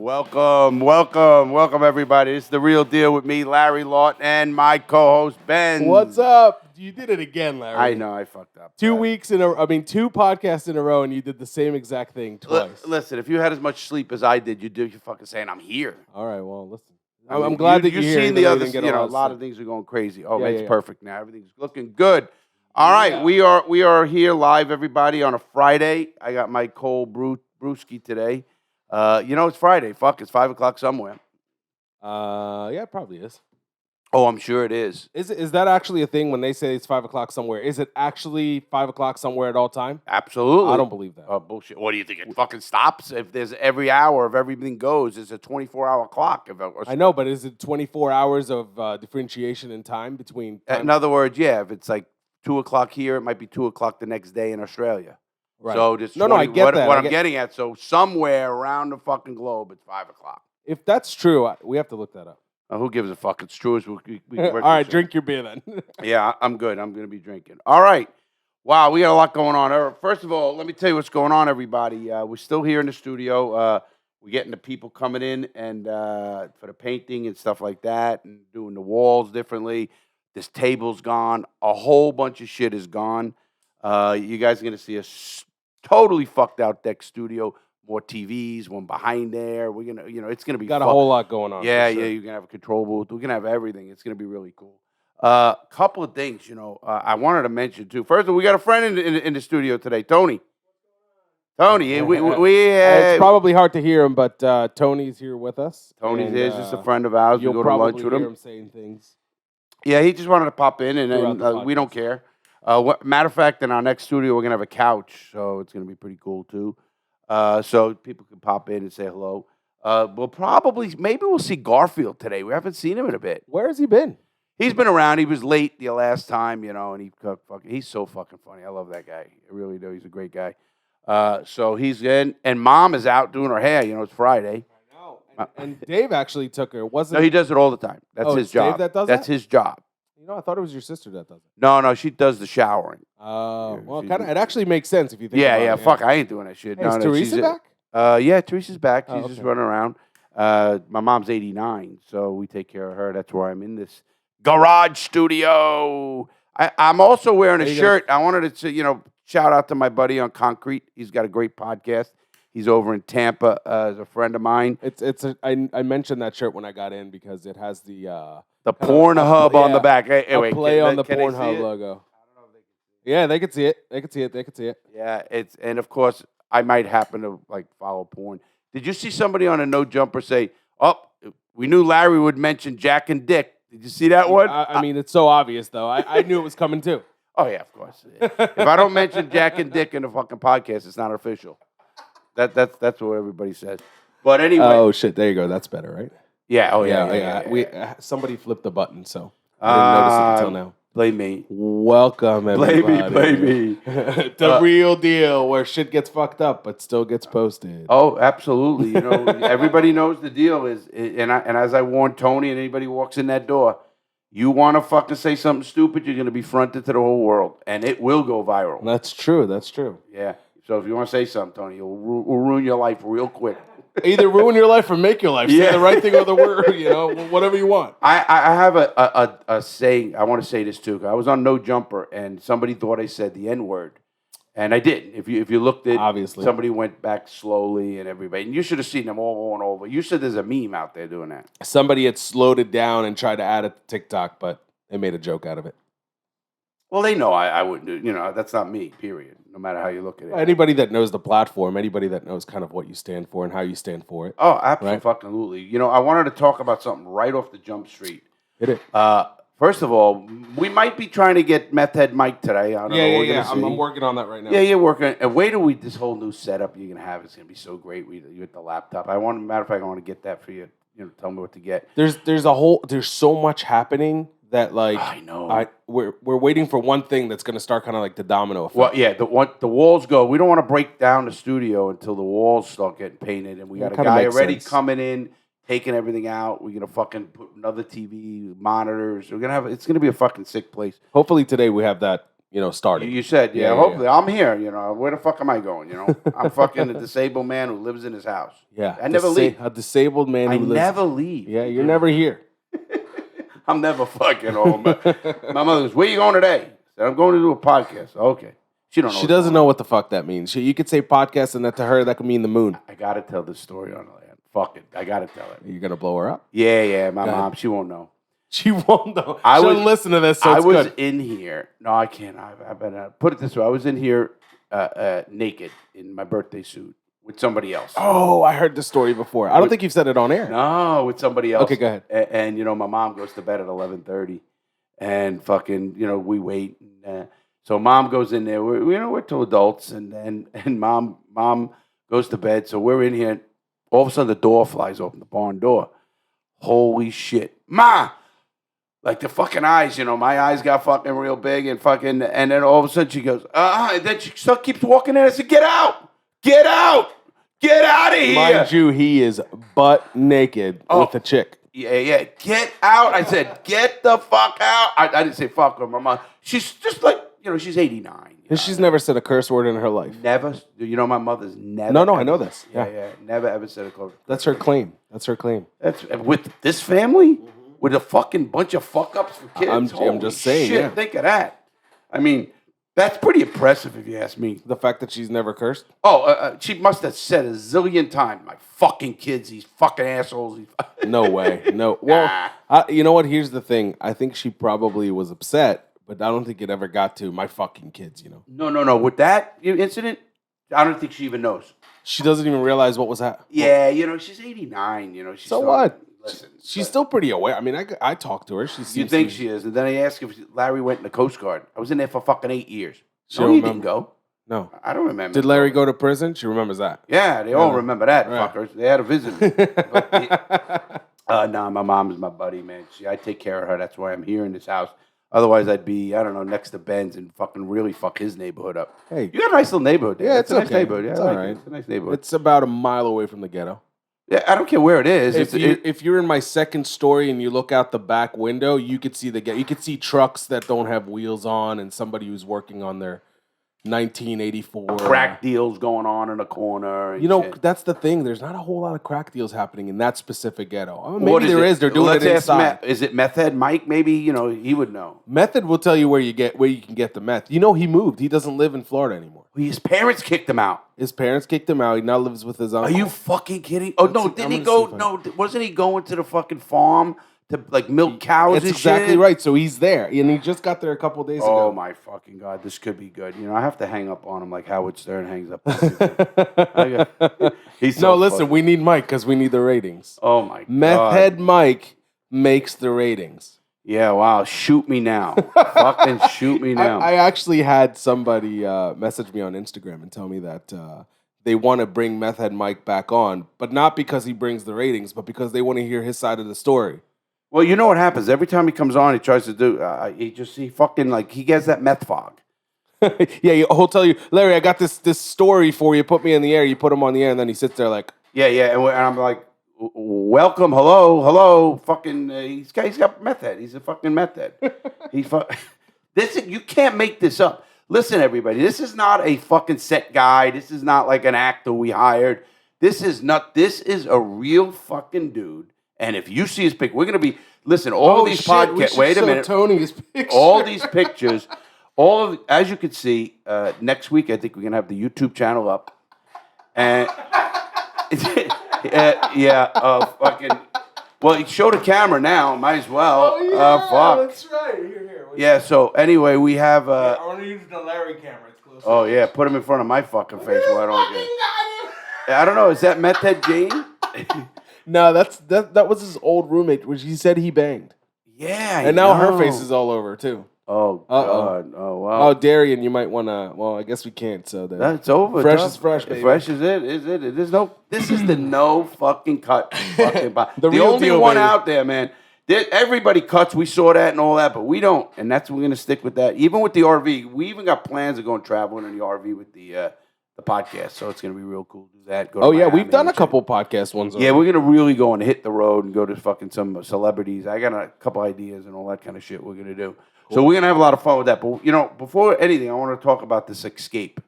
Welcome, everybody. It's The Real Deal with me, Larry Lawton, and my co-host, Benz. What's up? You did it again, Larry. I know, I fucked up. 2 weeks in a two podcasts in a row, and you did the same exact thing twice. Listen, if you had as much sleep as I did, you're fucking saying I'm here. All right, well, listen. I'm glad that you're here. You've seen the other, a lot of things are going crazy. Oh, yeah, it's perfect now. Everything's looking good. All right, we are here live, everybody, on a Friday. I got my cold brewski today. It's Friday. Fuck, it's 5 o'clock somewhere. Yeah, it probably is. Oh, I'm sure it is. Is that actually a thing when they say it's 5 o'clock somewhere? Is it actually 5 o'clock somewhere at all time? Absolutely. I don't believe that. Oh, bullshit. What do you think? It fucking stops? If there's every hour of everything goes, it's a 24-hour clock. I know, but is it 24 hours of differentiation in time between time? In other words, yeah, if it's like 2 o'clock here, it might be 2 o'clock the next day in Australia. Right. So just I get that. What I'm getting at, so somewhere around the fucking globe, it's 5 o'clock. If that's true, we have to look that up. Who gives a fuck? It's true. All right, drink your beer then. Yeah, I'm good. I'm going to be drinking. All right. Wow, we got a lot going on. First of all, let me tell you what's going on, everybody. We're still here in the studio. We're getting the people coming in and for the painting and stuff like that and doing the walls differently. This table's gone. A whole bunch of shit is gone. You guys are going to see a totally fucked out deck studio. More TVs, one behind there. We're gonna, it's gonna be. Got a whole lot going on. Yeah, sure. yeah. You're gonna have a control booth. We're gonna have everything. It's gonna be really cool. Couple of things, I wanted to mention too. First of all, we got a friend in the studio today, Tony. Tony, it's probably hard to hear him, but Tony's here with us. Tony's here. He's just a friend of ours. We go to lunch with him. Hear him saying things. Yeah, he just wanted to pop in, and we don't care. Matter of fact, in our next studio, we're gonna have a couch, so it's gonna be pretty cool too. So people can pop in and say hello. Maybe we'll see Garfield today. We haven't seen him in a bit. Where has he been? He's been around. He was late the last time, and he's so fucking funny. I love that guy. I really do. He's a great guy. So he's in, and Mom is out doing her hair. It's Friday. I know. And Dave actually took her. No, he does it all the time. That's his job. Dave that does That's his job. I thought it was your sister that does it. No, she does the showering. Well, it actually makes sense if you think about it. Yeah, fuck, I ain't doing that shit. Hey, is Teresa back? Yeah, Teresa's back. She's okay. just running around. My mom's 89, so we take care of her. That's why I'm in this garage studio. I'm also wearing a shirt. I wanted to, shout out to my buddy on Concrete. He's got a great podcast. He's over in Tampa as a friend of mine. I mentioned that shirt when I got in because it has the Pornhub on the back. Hey, wait, play on the Pornhub logo. Yeah, they could see it. They could see it. Yeah, and of course I might happen to follow porn. Did you see somebody on a No Jumper say, "Oh, we knew Larry would mention Jack and Dick"? Did you see that one? I mean, it's so obvious though. I knew it was coming too. Oh yeah, of course. If I don't mention Jack and Dick in the fucking podcast, it's not official. That's what everybody says. But anyway. Oh shit! There you go. That's better, right? Yeah. Oh yeah. We somebody flipped the button, so I didn't notice it until now. Blame me. Welcome, everybody. Blame me. The Real Deal, where shit gets fucked up but still gets posted. Oh, absolutely. Everybody knows the deal is, and as I warned Tony and anybody who walks in that door, you want to fucking say something stupid, you're going to be fronted to the whole world, and it will go viral. That's true. Yeah. So if you want to say something, Tony, it'll ruin your life real quick. Either ruin your life or make your life. Say the right thing or the word, whatever you want. I have a saying. I want to say this too. I was on No Jumper, and somebody thought I said the N-word, and I didn't. If you looked at, obviously, somebody went back slowly, and everybody. And you should have seen them all going over. You said there's a meme out there doing that. Somebody had slowed it down and tried to add it to TikTok, but they made a joke out of it. Well, they know I wouldn't do. That's not me. Period. No matter how you look at it. Anybody that knows the platform, anybody that knows kind of what you stand for and how you stand for it. Oh, absolutely. Right? I wanted to talk about something right off the jump street. Hit it. First of all, we might be trying to get Meth Head Mike today. I don't know. Yeah. I'm working on that right now. Yeah, you're working. And wait till this whole new setup you're gonna have is gonna be so great. You get the laptop. Matter of fact, I want to get that for you. Tell me what to get. There's so much happening that I know. We're waiting for one thing that's gonna start kind of like the domino effect. Well, yeah, the walls go. We don't want to break down the studio until the walls start getting painted, and we got a guy already coming in, taking everything out. We're gonna fucking put another TV, monitors. It's gonna be a fucking sick place. Hopefully today we have that starting. You said, Yeah, hopefully I'm here. Where the fuck am I going? I'm fucking a disabled man who lives in his house. Yeah, I never leave. A disabled man who lives. Never leave. Yeah, you're never here. I'm never fucking home. My mother goes, "Where you going today?" I said, "I'm going to do a podcast." Okay. She doesn't know what the fuck that means. You could say podcast, and that to her that could mean the moon. I gotta tell this story on the land. Fuck it. I gotta tell it. You're gonna blow her up? Yeah. My mom, she won't know. She won't know. She won't listen to this. So I was in here. No, I can't. I've been put it this way. I was in here naked in my birthday suit with somebody else. Oh, I heard this story before. I don't think you've said it on air. No, with somebody else. Okay, go ahead. And my mom goes to bed at 11:30, and fucking we wait. So mom goes in there. We're two adults, and mom goes to bed. So we're in here. All of a sudden, the door flies open, the barn door. Holy shit, Ma! Like the fucking eyes, my eyes got fucking real big and fucking, and then all of a sudden she goes, and then she still keeps walking in. I said, "Get out! Get out! Get out of here!" Mind you, he is butt naked with a chick. Yeah. Get out! I said, "Get the fuck out!" I didn't say fuck her. My mom, she's just like, she's 89. And she's never said a curse word in her life. Never. My mother's never. No, I know this. Yeah. Never ever said a curse word. That's her claim. That's with this family. With a fucking bunch of fuck-ups for kids. I'm just saying, shit, think of that. I mean, that's pretty impressive if you ask me. The fact that she's never cursed? Oh, she must have said a zillion times, "My fucking kids, these fucking assholes." No way. No. Well, you know what? Here's the thing. I think she probably was upset, but I don't think it ever got to "my fucking kids," No. With that incident, I don't think she even knows. She doesn't even realize what was happening. Yeah, she's 89, she's so what? Listen, she's still pretty aware. I mean, I talked to her. You think she is? And then I asked if Larry went in the Coast Guard. I was in there for fucking 8 years. She he didn't go. No. I don't remember. Did Larry go to prison? She remembers that. Yeah, they all remember that, fuckers. They had a visit me. My mom is my buddy, man. I take care of her. That's why I'm here in this house. Otherwise, I'd be, next to Benz and fucking really fuck his neighborhood up. Hey. You got a nice little neighborhood there. Yeah, it's a nice neighborhood. Yeah, it's all right. It's a nice neighborhood. It's about a mile away from the ghetto. Yeah, I don't care where it is. If you're in my second story and you look out the back window, you could see you could see trucks that don't have wheels on and somebody who's working on their 1984 crack deals going on in the corner. And shit. That's the thing. There's not a whole lot of crack deals happening in that specific ghetto. I mean, maybe there is. They're doing it inside. Is it Meth Head Mike? Maybe he would know. Method will tell you where you can get the meth. He moved. He doesn't live in Florida anymore. His parents kicked him out. His parents kicked him out. He now lives with his uncle. Are you fucking kidding? Oh no! Didn't he go? No, wasn't he going to the fucking farm to milk cows? That's and exactly shit? right. So he's there, and he just got there a couple days ago. Oh my fucking god! This could be good. I have to hang up on him like Howard Stern hangs up. He's so listen. funny. We need Mike because we need the ratings. Oh my god! Meth Head Mike makes the ratings. Yeah, wow. Shoot me now. Fucking shoot me now. I actually had somebody message me on Instagram and tell me that they want to bring Meth Head Mike back on, but not because he brings the ratings, but because they want to hear his side of the story. Well, you know what happens? Every time he comes on, he tries to do, he gets that meth fog. Yeah, he'll tell you, "Larry, I got this story for you. Put me in the air." You put him on the air, and then he sits there like... Yeah, and I'm like, "Welcome, hello, fucking, he's got meth head. He's a fucking meth head." You can't make this up. Listen, everybody, this is not a fucking set guy. This is not like an actor we hired. This is a real fucking dude. And if you see his picture, we're going to be, listen, all these podcasts, wait a minute. Tony's picture. All these pictures, as you can see, next week, I think we're going to have the YouTube channel up. And, fucking, well, show the camera now, might as well. Oh, yeah, fuck. That's right. Here. Yeah, so anyway, we have... I want to use the Larry camera. It's close. Oh, yeah, put him in front of my fucking face. Well, I don't know, is that Meth Head Jane? No, that was his old roommate, which he said he banged. Yeah, and now her face is all over too. Oh God! Oh wow! Oh, Darian, you might want to. Well, I guess we can't. So that's over. Fresh is fresh. Baby. Fresh is it? Is it? This is the no fucking cut. Fucking the only deal, one baby. out there, man. Everybody cuts. We saw that and all that, but we don't, and we're gonna stick with that. Even with the RV, we even got plans of going traveling in the RV with the podcast. So it's gonna be real cool to do that. Go to Miami, we've done a couple podcast ones. Yeah, we're gonna really go and hit the road and go to fucking some celebrities. I got a couple ideas and all that kind of shit we're gonna do. So we're gonna have a lot of fun with that. But before anything, I want to talk about this escape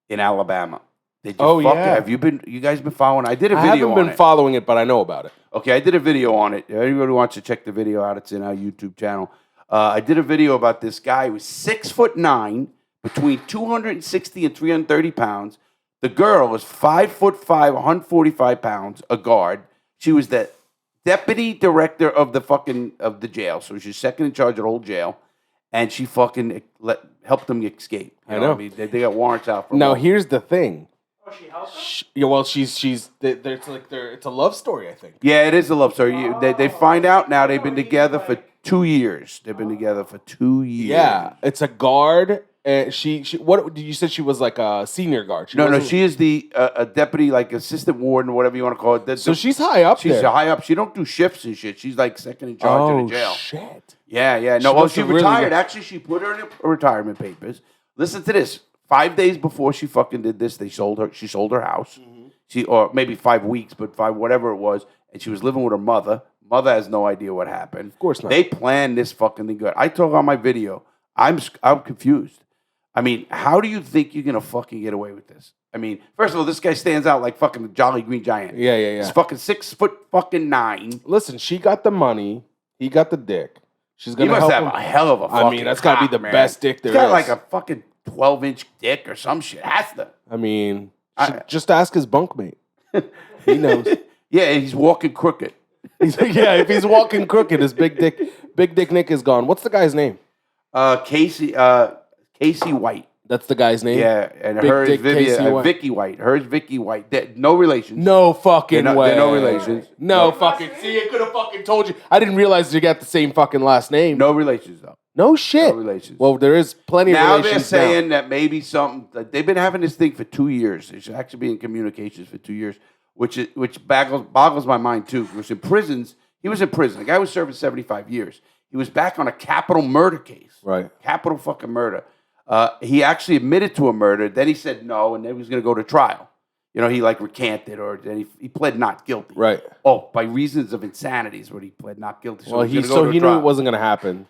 in Alabama. Did you Have you guys been following? I did a video. I haven't been following it, but I know about it. Okay, I did a video on it. Anybody wants to check the video out? It's in our YouTube channel. I did a video about this guy who was 6'9", between 260 and 330 pounds. The girl was 5'5", 145 pounds, a guard. She was the deputy director of the jail, so she's second in charge of the whole jail, and she fucking helped them escape. You know what I mean? They got warrants out for. Now here's the thing. Oh, she helped them? Yeah, well, it's a love story, I think. Yeah, it is a love story. They find out now they've been together for 2 years. They've been together for 2 years. Yeah, it's a guard. She what did you say she was like a senior guard? No, she is a deputy, like assistant warden, whatever you want to call it. So she's high up. She's high up. She don't do shifts and shit. She's like second in charge of the jail. Oh shit. Yeah. No, she retired. Actually, she put her in her retirement papers. Listen to this. 5 days before she fucking did this, she sold her house. Or maybe 5 weeks, but whatever it was, and she was living with her mother. Mother has no idea what happened. Of course not. They planned this fucking thing good. I told on my video. I'm confused. I mean, how do you think you're gonna fucking get away with this? I mean, first of all, this guy stands out like fucking the Jolly Green Giant. Yeah. He's fucking 6'9". Listen, she got the money. He got the dick. She's gonna. He must help have him. a hell of a fucking. I mean, that's gotta be the best dick there is. He's got like a fucking 12-inch dick or some shit. Has to. I mean, just ask his bunkmate. He knows. Yeah, he's walking crooked. If he's walking crooked, his big dick Nick is gone. What's the guy's name? Casey White. That's the guy's name? Yeah, and Big her is Dick Vicky White. Hers Vicky White. No relations. No fucking way. They're no relations. No fucking. See, I could have fucking told you. I didn't realize you got the same fucking last name. No relations, though. No shit. No relations. Well, there is plenty of relations. Now they're saying that maybe something. They've been having this thing for 2 years. They should actually be in communications for 2 years, which boggles my mind too. Because in prisons, he was in prison. The guy was serving 75 years. He was back on a capital murder case. Right. Capital fucking murder. He actually admitted to a murder. Then he said no, and then he was going to go to trial. He like recanted, or then he pled not guilty. Right. Oh, by reasons of insanity is what he pled not guilty. So he knew it wasn't going to happen.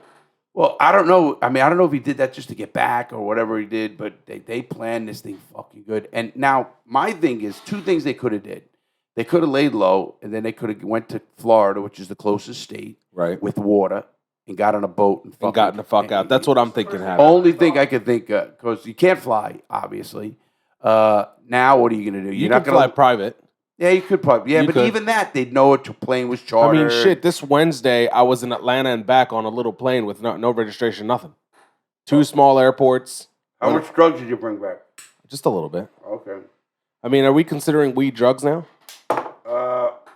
Well, I don't know. I mean, I don't know if he did that just to get back or whatever he did, but they planned this thing fucking good. And now my thing is 2 things they could have did. They could have laid low, and then they could have went to Florida, which is the closest state, right, with water, and got on a boat and gotten the fuck out. That's what I'm thinking happened. Only thing I could think of, because you can't fly, obviously. Now what are you going to do? You're not going to fly private. Yeah, you could probably. Yeah, but even that, they'd know a plane was chartered. I mean, shit, this Wednesday, I was in Atlanta and back on a little plane with no registration, nothing. 2 small airports. How much drugs did you bring back? Just a little bit. Okay. I mean, are we considering weed drugs now?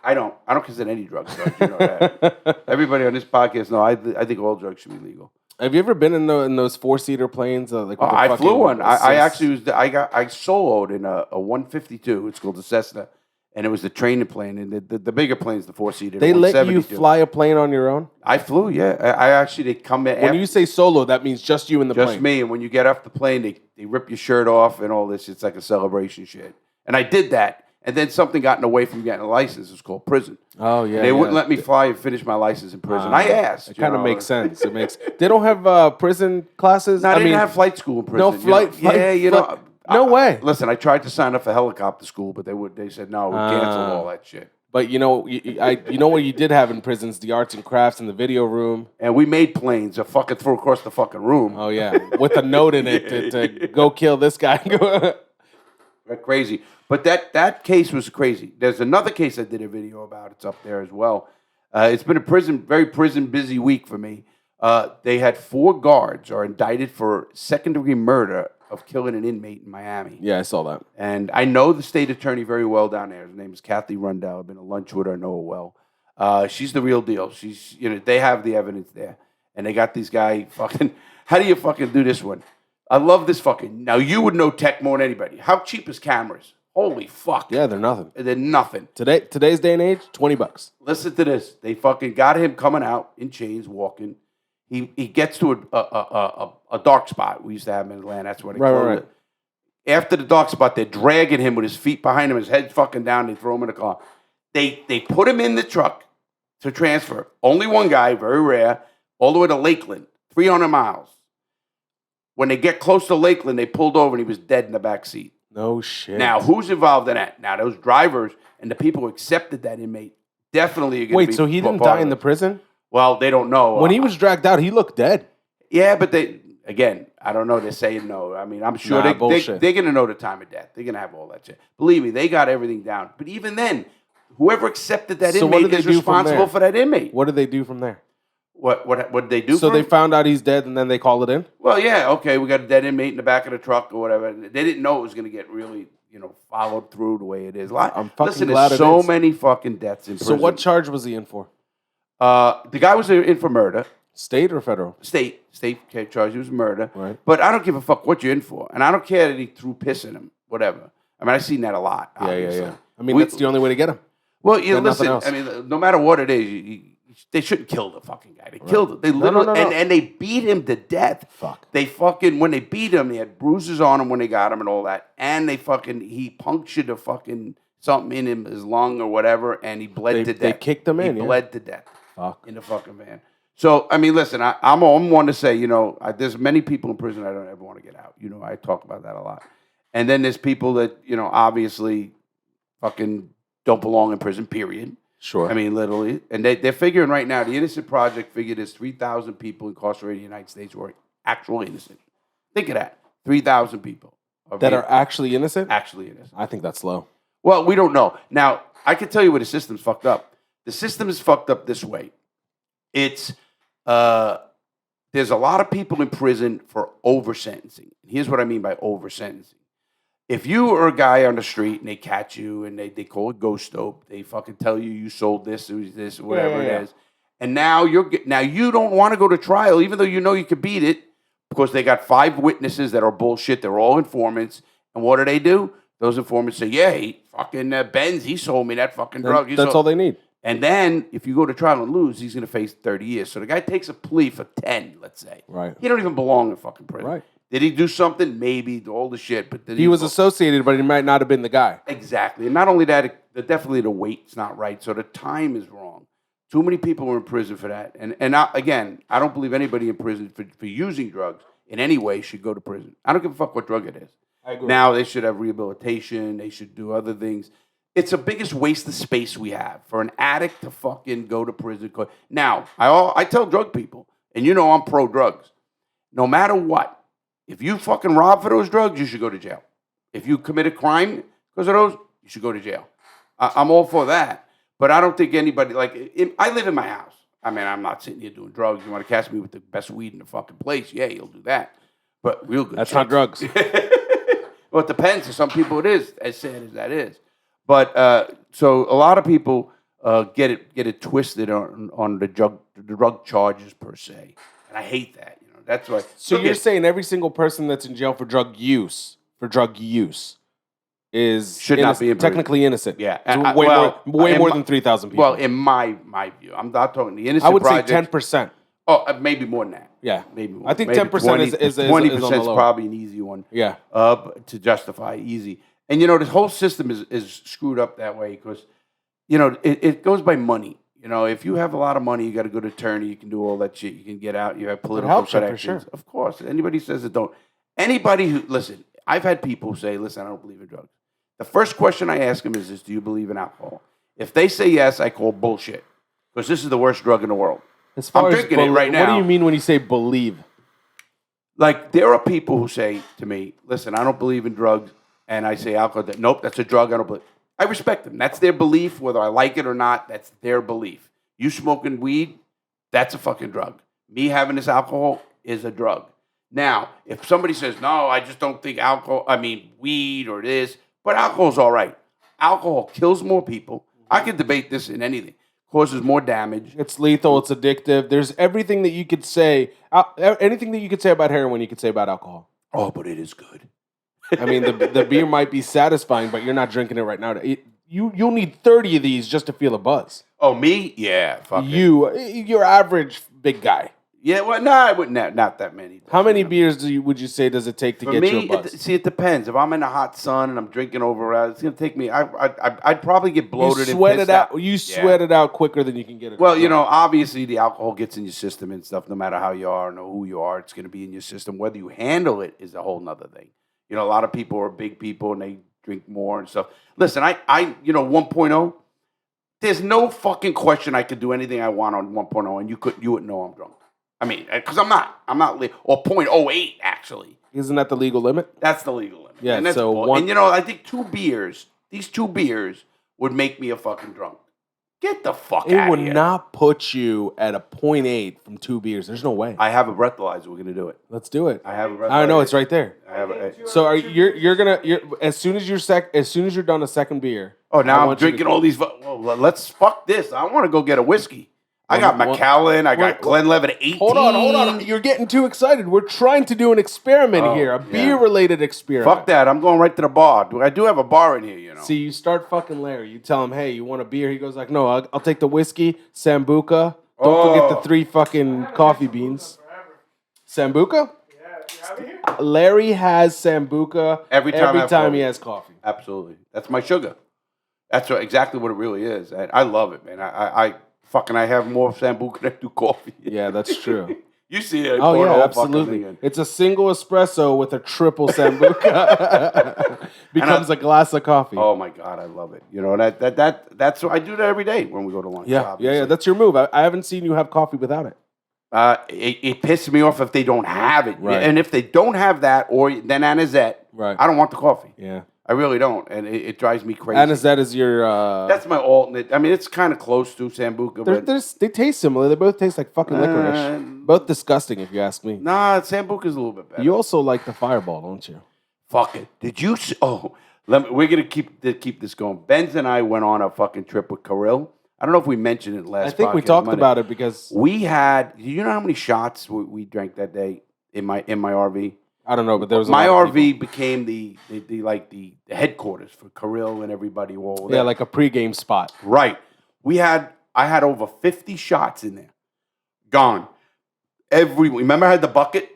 I don't consider any drugs. You know that. Everybody on this podcast knows. I think all drugs should be legal. Have you ever been in those 4-seater planes? I flew one. I actually was. I soloed in a 152. It's called the Cessna, and it was the training plane. And the bigger plane's the 4-seater. They let you fly a plane on your own? I flew. Yeah, I actually they come in. When you say solo, that means just you in the plane. Just me. And when you get off the plane, they rip your shirt off and all this. It's like a celebration shit. And I did that. And then something got in the way from getting a license. It's called prison. Oh, yeah. And they wouldn't let me fly and finish my license in prison. I asked. It kind of makes sense. They don't have prison classes? No, they didn't have flight school in prison. No flight. No way. Listen, I tried to sign up for helicopter school, but they said, no, we canceled all that shit. But you know what you did have in prisons? The arts and crafts in the video room. And we made planes that fucking threw across the fucking room. Oh, yeah. With a note in it to go kill this guy. That's crazy. But that case was crazy. There's another case I did a video about. It's up there as well. It's been a very prison busy week for me. They had 4 guards are indicted for second-degree murder of killing an inmate in Miami. Yeah, I saw that. And I know the state attorney very well down there. His name is Kathy Rundell. I've been to lunch with her. I know her well. She's the real deal. They have the evidence there. And they got these guys fucking... How do you fucking do this one? I love this fucking... Now, you would know tech more than anybody. How cheap is cameras? Holy fuck. Yeah, they're nothing. They're nothing. Today's day and age, $20. Listen to this. They fucking got him coming out in chains, walking. He gets to a dark spot. We used to have him in Atlanta. That's what they called it. After the dark spot, they're dragging him with his feet behind him, his head fucking down. They throw him in the car. They put him in the truck to transfer. Only one guy, very rare, all the way to Lakeland. 300 miles. When they get close to Lakeland, they pulled over and he was dead in the back seat. No shit. Now, who's involved in that? Now, those drivers and the people who accepted that inmate definitely are going to be. Wait, so he didn't die in the prison? Well, they don't know. When he was dragged out, he looked dead. Yeah, but again, I don't know. They're saying no. I mean, I'm sure they're going to know the time of death. They're going to have all that shit. Believe me, they got everything down. But even then, whoever accepted that inmate is responsible for that inmate. What did they do from there? What did they do? So they found out he's dead, and then they called it in. Well, yeah, okay, we got a dead inmate in the back of the truck or whatever. They didn't know it was going to get really, followed through the way it is. I'm fucking Listen, glad there's so many fucking deaths in prison. So what charge was he in for? The guy was in for murder. State or federal? State charge. He was murder. Right. But I don't give a fuck what you're in for, and I don't care that he threw piss in him. Whatever. I mean, I've seen that a lot. Obviously. Yeah. I mean, that's the only way to get him. Well, listen. I mean, no matter what it is, they shouldn't kill the fucking guy. They killed him. They literally and they beat him to death. Fuck. They fucking when they beat him, they had bruises on him when they got him and all that. And he punctured a fucking something in him, his lung or whatever, and he bled to death. They kicked him in. He bled to death. Fuck. In the fucking van. So I mean, listen, I'm one to say, there's many people in prison I don't ever want to get out. I talk about that a lot. And then there's people that obviously fucking don't belong in prison. Period. Sure. I mean, literally. And they're figuring right now, the Innocent Project figured there's 3,000 people incarcerated in the United States who are actually innocent. Think of that. 3,000 people. That are actually innocent? Actually innocent. I think that's low. Well, we don't know. Now, I can tell you where the system's fucked up. The system is fucked up this way. It's, there's a lot of people in prison for over-sentencing. Here's what I mean by over-sentencing. If you are a guy on the street and they catch you and they call it ghost dope, they fucking tell you sold this, whatever it is, and now you don't want to go to trial, even though you know you could beat it, because they got 5 witnesses that are bullshit. They're all informants, and what do? Those informants say, "Yeah, fucking Benz, he sold me that fucking drug." That's all they need. And then if you go to trial and lose, he's going to face 30 years. So the guy takes a plea for 10, let's say. Right. He don't even belong in fucking prison. Right. Did he do something? Maybe, all the shit. But he was associated, but he might not have been the guy. Exactly. And not only that, definitely the weight's not right. So the time is wrong. Too many people are in prison for that. And again, I don't believe anybody in prison for using drugs in any way should go to prison. I don't give a fuck what drug it is. I agree. Now they should have rehabilitation. They should do other things. It's the biggest waste of space we have for an addict to fucking go to prison. Now, I tell drug people, and I'm pro-drugs. No matter what, if you fucking rob for those drugs, you should go to jail. If you commit a crime because of those, you should go to jail. I'm all for that. But I don't think anybody, I live in my house. I mean, I'm not sitting here doing drugs. You want to catch me with the best weed in the fucking place? Yeah, you'll do that. But real good. That's not drugs. Well, it depends. For some people it is, as sad as that is. But so a lot of people get it twisted on the drug charges per se. And I hate that. That's why. So you're saying every single person that's in jail for drug use should not be technically innocent. Yeah, so way more than 3,000 people. Well, in my view, I'm not talking the innocent. I would project, say 10%. Oh, maybe more than that. Yeah, maybe more. I think 10% is 20% is probably an easy one. Yeah, to justify easy. And this whole system is screwed up that way because it goes by money. If you have a lot of money, you got a good attorney, you can do all that shit, you can get out, you have political connections. Sure. Of course. Anybody says it don't. Anybody listen, I've had people say, listen, I don't believe in drugs. The first question I ask them is do you believe in alcohol? If they say yes, I call bullshit. Because this is the worst drug in the world. I'm drinking it right now. What do you mean when you say believe? Like, there are people who say to me, listen, I don't believe in drugs. And I say alcohol. Nope, that's a drug. I don't believe. I respect them. That's their belief. Whether I like it or not, that's their belief. You smoking weed, that's a fucking drug. Me having this alcohol is a drug. Now, if somebody says, no, I just don't think weed or this, but alcohol's all right. Alcohol kills more people. I could debate this in anything. Causes more damage. It's lethal. It's addictive. There's everything that you could say. Anything that you could say about heroin, you could say about alcohol. Oh, but it is good. I mean, the beer might be satisfying, but you're not drinking it right now. You'll need 30 of these just to feel a buzz. Oh, me? Yeah. Fuck your average big guy. Yeah, well, no, I wouldn't. Not that many. How many beers would you say does it take to For get me, you a buzz? it depends. If I'm in the hot sun and I'm drinking over, it's gonna take me. I'd probably get You bloated and sweat pissed it out. out. You sweat it out quicker than you can get it. Well, you know, obviously the alcohol gets in your system and stuff. No matter how you are, or who you are, it's gonna be in your system. Whether you handle it is a whole nother thing. You know, a lot of people are big people and they drink more and stuff. Listen, I 1.0. There's no fucking question I could do anything I want on 1.0, and you wouldn't know I'm drunk. I mean, because I'm not, or 0.08 actually. Isn't that the legal limit? That's the legal limit. Yeah, and that's so bull. And I think these two beers would make me a fucking drunk. Get the fuck out of here. It would not put you at a 0.8 from 2 beers. There's no way. I have a breathalyzer. We're gonna do it. Let's do it. I have a breathalyzer. I know it's right there. I have a. So you're as soon as you're done a second beer. Oh, now I'm drinking all these. Well, let's fuck this. I want to go get a whiskey. I got Macallan. I got Glenlivet 18. Hold on. You're getting too excited. We're trying to do an experiment here, a beer-related experiment. Fuck that. I'm going right to the bar. I do have a bar in here, you know. See, you start fucking Larry. You tell him, hey, you want a beer? He goes like, no, I'll take the whiskey, Sambuca. Don't forget the 3 fucking coffee beans. Sambuca? Yeah, you have it here? Larry has Sambuca every time he has coffee. Absolutely. That's my sugar. That's exactly what it really is. I love it, man. I have more Sambuca than I do coffee. Yeah, that's true. You see it. Oh, yeah, absolutely. It's a single espresso with a triple Sambuca. Becomes a glass of coffee. Oh, my God, I love it. You know, that's what I do that every day when we go to lunch. Yeah, that's your move. I haven't seen you have coffee without it. It pisses me off if they don't have it. Right. And if they don't have that, or then anisette, right. I don't want the coffee. Yeah. I really don't, and it drives me crazy. Anisette is your... That's my alternate. I mean, it's kind of close to Sambuca. They taste similar. They both taste like fucking licorice. Both disgusting, if you ask me. Nah, Sambuca's a little bit better. You also like the Fireball, don't you? Fuck it. Did you... we're going to keep this going. Benz and I went on a fucking trip with Kirill. I don't know if we mentioned it last I think we talked about it because... We had... You know how many shots we drank that day in my RV? I don't know, but there was my RV became the headquarters for Kirill and everybody. Yeah, like a pregame spot. Right. I had over 50 shots in there. Gone. Remember I had the bucket?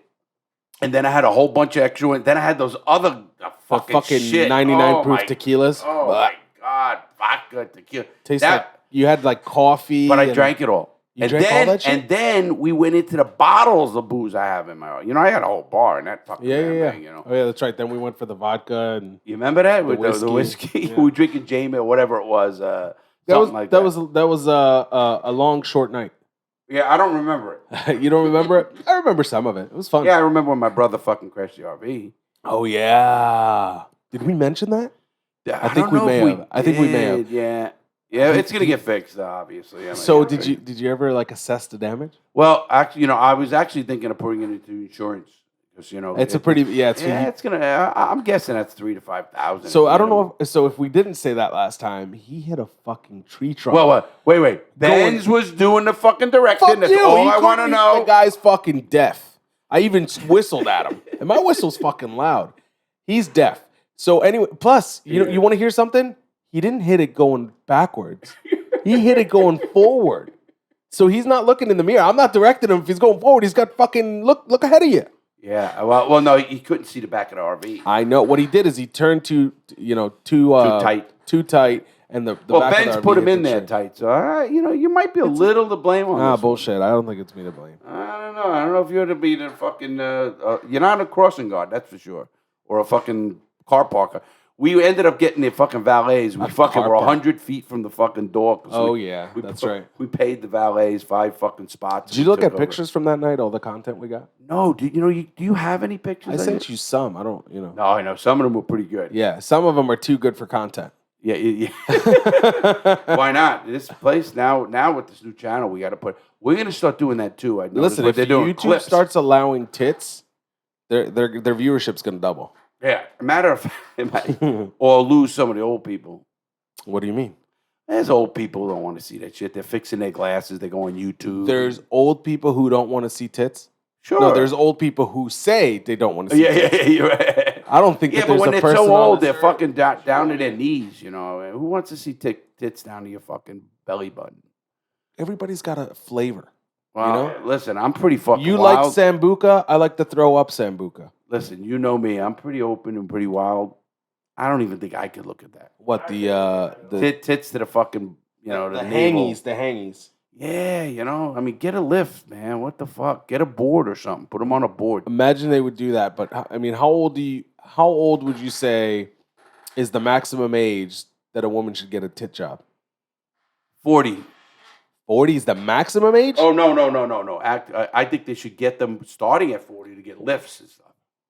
And then I had a whole bunch of extra. And then I had those other fucking shit. 99 proof tequilas. Oh, my God. Vodka, tequila. Tastes like you had like coffee. But I drank it all. You drank all that shit? And then we went into the bottles of booze I have in my... You know, I had a whole bar in that fucking thing, you know. Oh, yeah, that's right. Then we went for the vodka. And you remember that? With the whiskey? Yeah. We were drinking Jamie or whatever it was. That was a long, short night. Yeah, I don't remember it. You don't remember it? I remember some of it. It was fun. Yeah, I remember when my brother fucking crashed the RV. Oh, yeah. Did we mention that? I think we may have. Yeah. Yeah, it's gonna get fixed, obviously. So did you ever like assess the damage? Well, actually, I was actually thinking of putting it into insurance because it's a pretty it's gonna. I'm guessing that's $3,000 to $5,000. So I don't know. If we didn't say that last time, he hit a fucking tree trunk. Well, wait. Benz was doing the fucking directing. That's all I want to know. The guy's fucking deaf. I even whistled at him, and my whistle's fucking loud. He's deaf. So anyway, plus you want to hear something? He didn't hit it going backwards. He hit it going forward. So he's not looking in the mirror. I'm not directing him if he's going forward. He's got fucking look ahead of you. Yeah. Well, no, he couldn't see the back of the RV. I know. What he did is he turned too tight, and the back Benz of the RV put him in the there shit. tight. So you might be a little to blame on this. Bullshit. I don't think it's me to blame. I don't know if you're to be the fucking. You're not a crossing guard, that's for sure, or a fucking car parker. We ended up getting the fucking valets. We fucking were 100 feet from the fucking door. That's right. We paid the valets 5 fucking spots. Did you look at pictures from that night? All the content we got? No. Do you have any pictures? I sent you some. I don't. No, I know some of them were pretty good. Yeah, some of them are too good for content. Yeah. Why not? This place now with this new channel, we're gonna start doing that too. Listen, if YouTube starts allowing tits, their viewership's gonna double. Yeah, a matter of fact, or lose some of the old people. What do you mean? There's old people who don't want to see that shit. They're fixing their glasses. They go on YouTube. There's old people who don't want to see tits? Sure. No, there's old people who say they don't want to see tits. Yeah, you're right. I don't think that there's a person. Yeah, but when they're so old, they're fucking down to their knees, you know. Who wants to see tits down to your fucking belly button? Everybody's got a flavor. Well, listen, I'm pretty fucking You wild. like Sambuca? I like to throw up Sambuca. Listen, you know me. I'm pretty open and pretty wild. I don't even think I could look at that. What the Tits to the fucking, the hangies, the hangies. Yeah, I mean, get a lift, man. What the fuck? Get a board or something. Put them on a board. Imagine they would do that, but I mean, how old would you say is the maximum age that a woman should get a tit job? 40. 40 is the maximum age? Oh, no. I think they should get them starting at 40 to get lifts and stuff.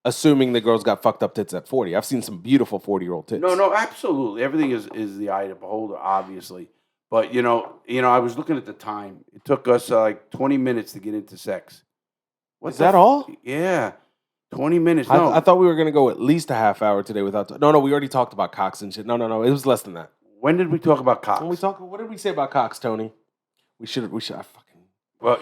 Assuming the girls got fucked up tits at 40. I've seen some beautiful 40-year-old tits. No, absolutely. Everything is the eye of the beholder, obviously. But, I was looking at the time. It took us like 20 minutes to get into sex. Is that all? Yeah. 20 minutes. I thought we were going to go at least a half hour today without... No, we already talked about cocks and shit. No. It was less than that. When did we talk about cocks? What did we say about cocks, Tony? We should... I fucking... Well,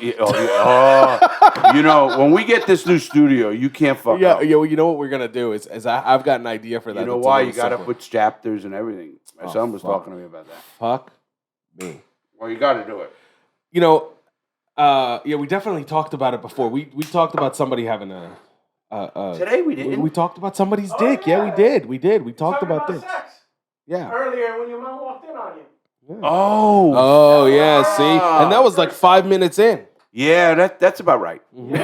when we get this new studio, you can't fuck up. Yeah, well, you know what we're going to do is I've got an idea for that. You know why? You got to put chapters and everything. My son was talking to me about that. Fuck me. Well, you got to do it. We definitely talked about it before. We talked about somebody having a... Today we didn't. We talked about somebody's dick. Yeah, we did. We talked about this. Sex. Yeah. Earlier when your mom walked in on you. Yeah. Oh, yeah. See, and that was like 5 minutes in. Yeah, that's about right. Mm-hmm.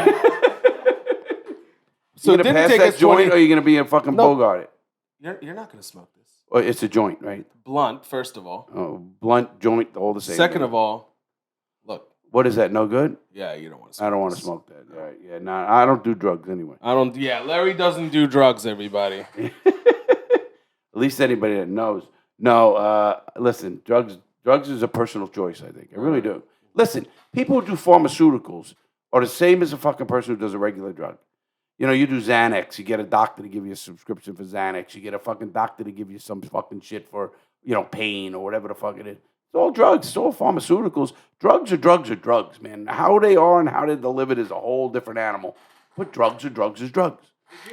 So you gonna pass that joint, or are you gonna be a fucking Bogart? You're not gonna smoke this. Oh, it's a joint, right? Blunt, first of all. Oh, blunt, joint, all the same. Second of all, look. What is that? No good? Yeah, you don't want to smoke. I don't want to smoke that. All right. Yeah, no, I don't do drugs anyway. Yeah, Larry doesn't do drugs, everybody. At least anybody that knows. No, listen, drugs is a personal choice, I think. I really do. Listen, people who do pharmaceuticals are the same as a fucking person who does a regular drug. You do Xanax, you get a doctor to give you a subscription for Xanax, you get a fucking doctor to give you some fucking shit for, pain or whatever the fuck it is. It's all drugs. It's all pharmaceuticals. Drugs are drugs, man. How they are and how they're delivered is a whole different animal. But drugs are drugs.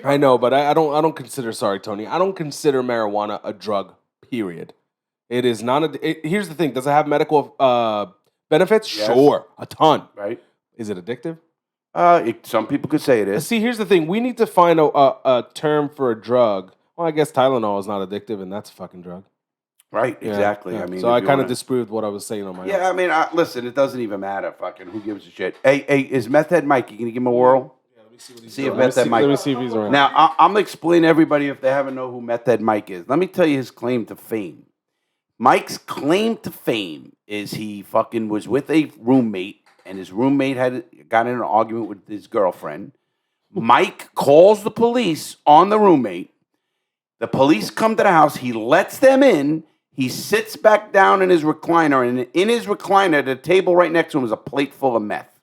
I know, but I don't consider. Sorry, Tony. I don't consider marijuana a drug. Period. It is not here's the thing. Does it have medical benefits? Yes. Sure, a ton. Right? Is it addictive? Some people could say it is. See, here's the thing. We need to find a term for a drug. Well, I guess Tylenol is not addictive, and that's a fucking drug. Right, exactly. Yeah. I mean, so I kind of disproved what I was saying on my own. Yeah, I mean, listen, it doesn't even matter. Fucking, who gives a shit? Hey, is Meth Head Mike? You gonna give him a whirl? Yeah, let me see what he's See doing. if Meth Head Mike. Let me see if he's around. Now, I'm gonna explain to everybody if they haven't know who Meth Head Mike is. Let me tell you his claim to fame. Mike's claim to fame is he fucking was with a roommate, and his roommate got in an argument with his girlfriend. Mike calls the police on the roommate. The police come to the house. He lets them in. He sits back down in his recliner, and in his recliner, the table right next to him was a plate full of meth.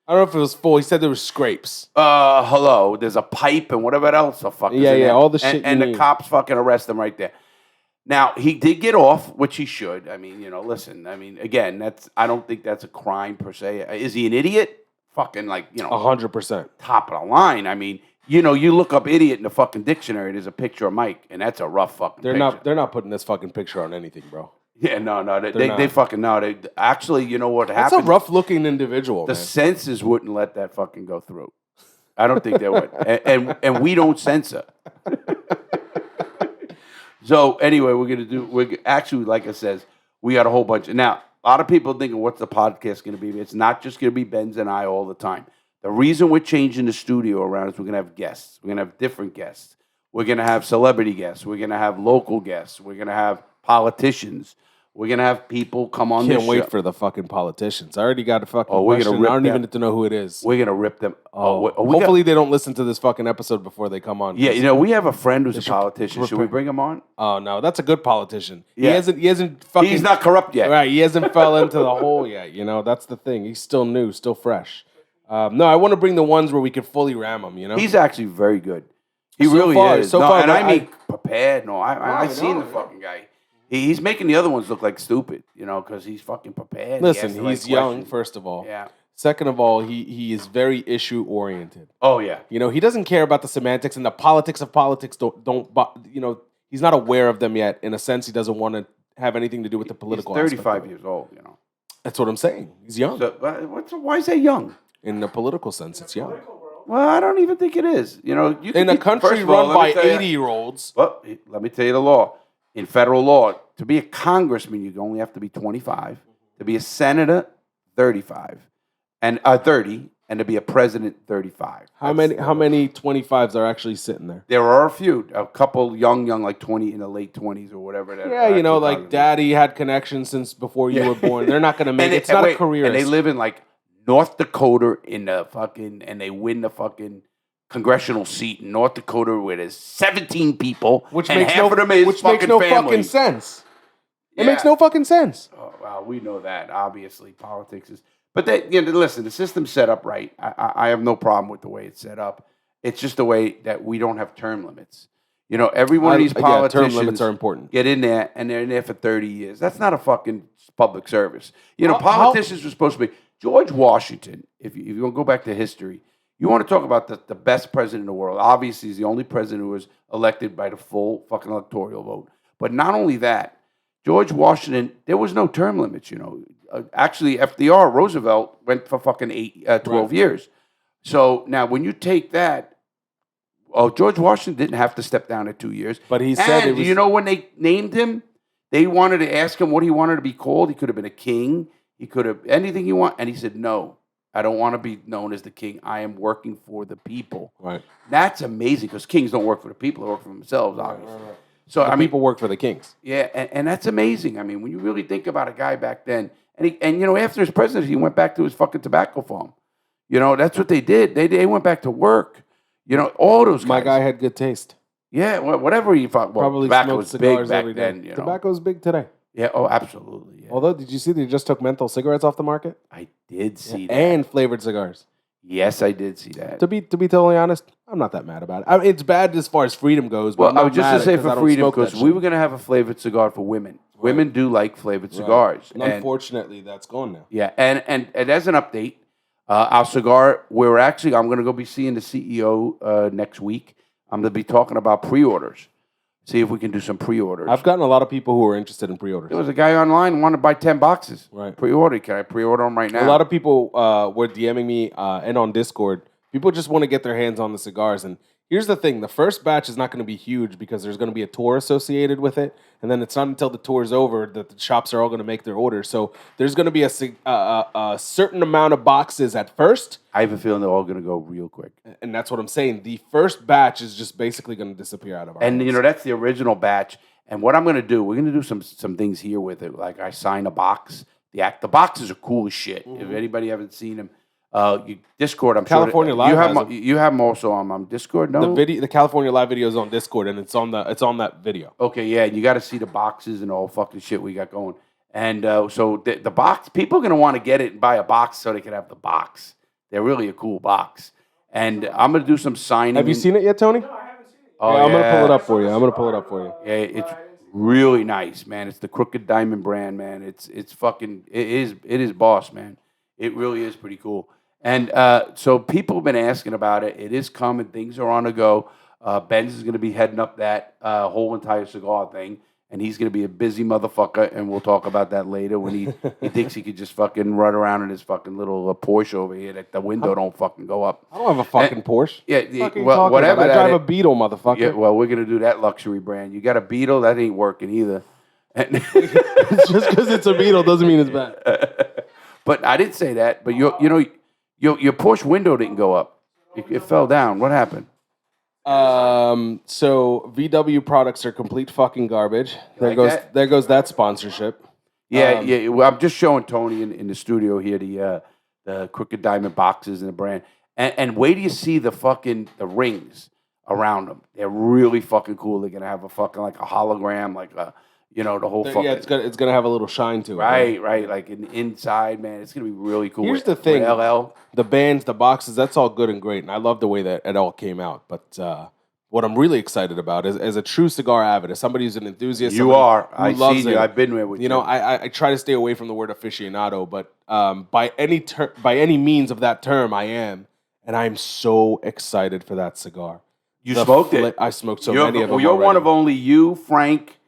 I don't know if it was full. He said there was scrapes. Hello. There's a pipe and whatever else the fuck is in there. all the shit And you the need. cops fucking arrest him right there. Now, he did get off, which he should. I mean, listen. I mean, again, I don't think that's a crime per se. Is he an idiot? Fucking 100%. top of the line. I mean, you look up idiot in the fucking dictionary, there's a picture of Mike, and that's a rough fucking picture. They're not putting this fucking picture on anything, bro. Yeah, no. They fucking no. They actually, you know what That's happened? a rough looking individual. The man. censors wouldn't let that fucking go through. I don't think they would, and we don't censor. So anyway, we're actually, like I says, we got a whole bunch. Now, a lot of people are thinking, what's the podcast going to be? It's not just going to be Benz and I all the time. The reason we're changing the studio around is we're going to have guests. We're going to have different guests. We're going to have celebrity guests. We're going to have local guests. We're going to have politicians. We're going to have people come on this show. Can't wait for the fucking politicians. I already got a fucking we're question. gonna rip I don't them. even need to know who it is. We're going to rip them. Hopefully they don't listen to this fucking episode before they come on. Yeah, we have a friend who's a politician. Should we bring him on? Oh, no. That's a good politician. Yeah. He hasn't fucking... He's not corrupt yet. Right. He hasn't fell into the hole yet. That's the thing. He's still new, still fresh. No, I want to bring the ones where we can fully ram them, He's actually very good. He So really far- is. so No, far, and but I mean prepared. No, I seen the fucking guy. He's making the other ones look like stupid, because he's fucking prepared. Listen, He asks the right he's young, questions. first of all. Yeah. Second of all, he is very issue oriented. Oh yeah. He doesn't care about the semantics and the politics of politics. He's not aware of them yet. In a sense, he doesn't want to have anything to do with the political. He's aspect of 35 it. years old. That's what I'm saying. He's young. So, why is that young? In the political sense, it's young. Well, I don't even think it is. You know, you In a country run by 80-year-olds. Well, let me tell you the law. In federal law, to be a congressman, you only have to be 25. To be a senator, 35, and 30, and to be a president, 35. How many 25s are actually sitting there? There are a couple young, like 20 in the late 20s or whatever. Yeah, you know, like daddy had connections since before you were born. They're not going to make it. It's not a career. And they live in like North Dakota and they win the fucking congressional seat in North Dakota where there's 17 people, which and makes half of them is which fucking makes no family. fucking sense. It makes no fucking sense. Oh, well, we know that. Obviously, politics is. But listen, the system's set up right. I have no problem with the way it's set up. It's just the way that we don't have term limits. You know, every one of these politicians term limits are important. Get in there, and they're in there for 30 years. That's not a fucking public service. You know, politicians were supposed to be. George Washington, if you want to go back to history, you want to talk about the best president in the world. Obviously, he's the only president who was elected by the full fucking electoral vote. But not only that, George Washington, there was no term limits, you know. Actually, FDR, Roosevelt, went for fucking 12 years. So now when you take that, George Washington didn't have to step down at 2 years. But he said it was... You know when they named him, they wanted to ask him what he wanted to be called. He could have been a king. He could have anything you want. And he said, no, I don't want to be known as the king. I am working for the people. Right. That's amazing because kings don't work for the people. They work for themselves, obviously. Right. So people work for the kings. Yeah, and that's amazing. I mean, when you really think about a guy back then, and you know, after his presidency, he went back to his fucking tobacco farm. You know, that's what they did. They went back to work. You know, all those guys. My guy had good taste. Yeah, whatever he thought. Well, probably tobacco was big back every day. then. You know? Tobacco's big today. Yeah. Oh, absolutely. Yeah. Although, did you see they just took menthol cigarettes off the market? I did see that. And flavored cigars. Yes, I did see that. To be totally honest, I'm not that mad about it. I mean, it's bad as far as freedom goes. But Well, I was just to say for freedom because we were going to have a flavored cigar for women. Right. Women do like flavored cigars. And unfortunately, that's gone now. Yeah, and as an update, our cigar, I'm going to go be seeing the CEO next week. I'm going to be talking about pre-orders. See if we can do some pre-orders. I've gotten a lot of people who are interested in pre-orders. There was a guy online who wanted to buy 10 boxes. Right. Pre-order. Can I pre-order them right now? A lot of people were DMing me and on Discord. People just want to get their hands on the cigars. And here's the thing. The first batch is not going to be huge because there's going to be a tour associated with it. And then it's not until the tour is over that the shops are all going to make their orders. So there's going to be a certain amount of boxes at first. I have a feeling they're all going to go real quick. And that's what I'm saying. The first batch is just basically going to disappear out of our hands. You know, that's the original batch. And what I'm going to do, we're going to do some things here with it. Like I sign a box. The boxes are cool as shit. Mm-hmm. If anybody haven't seen them, Discord, I'm California sure. Live You have them also on Discord, no? The California Live video is on Discord, and it's on that video. Okay, yeah, and you got to see the boxes and all fucking shit we got going. And so the box, people are going to want to get it and buy a box so they can have the box. They're really a cool box. And I'm going to do some signing. Have you seen it yet, Tony? No, I haven't seen it. Oh, yeah, I'm going to pull it up for you. Yeah, it's really nice, man. It's the Crooked Diamond brand, man. It is boss, man. It really is pretty cool. And so people have been asking about it. It is coming. Things are on the go. Benz is going to be heading up that whole entire cigar thing. And he's going to be a busy motherfucker. And we'll talk about that later when he thinks he could just fucking run around in his fucking little Porsche over here that the window don't fucking go up. I don't have a fucking Porsche. Yeah, well, whatever. I drive a Beetle, motherfucker. Yeah, well, we're going to do that luxury brand. You got a Beetle? That ain't working either. Just because it's a Beetle doesn't mean it's bad. But I didn't say that. But your Porsche window didn't go up. It fell down. What happened? So VW products are complete fucking garbage. There goes that sponsorship. Yeah, yeah. Well, I'm just showing Tony in the studio here the Crooked Diamond boxes and the brand. And wait till you see the rings around them. They're really fucking cool. They're gonna have a fucking like a hologram, like a the whole fucking. Yeah, it's gonna have a little shine to Right. it. Like inside, man. It's gonna be really cool. Here's the thing: LL, the bands, the boxes, that's all good and great, and I love the way that it all came out. But what I'm really excited about is, as a true cigar avid, as somebody who's an enthusiast, you are. I loves see you. it, I've been there with you. You know, I try to stay away from the word aficionado, but by any means of that term, I am, and I'm so excited for that cigar. You smoked it. I smoked many of them. You're already. one of only you, Frank,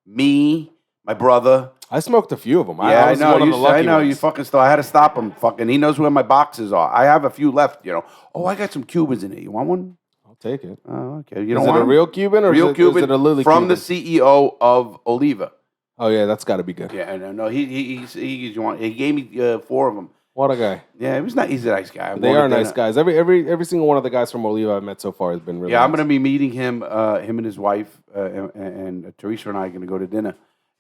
me, my brother, I smoked a few of them. Yeah, I was know. one of the lucky I know. You ones. fucking still. I had to stop him. Fucking. He knows where my boxes are. I have a few left. Oh, I got some Cubans in it. You want one? I'll take it. Oh, okay. You Is don't it want a 'em? real Cuban or Real is Cuban it a Lily from Cuban? the CEO of Oliva. Oh yeah, that's got to be good. Yeah, no. He gave me 4 of them. What a guy. Yeah, he was not. He's a nice guy. They are nice guys. Every single one of the guys from Oliva I've met so far has been really. Yeah, I'm nice. going to be meeting him. Him and his wife and Teresa and I are going to go to dinner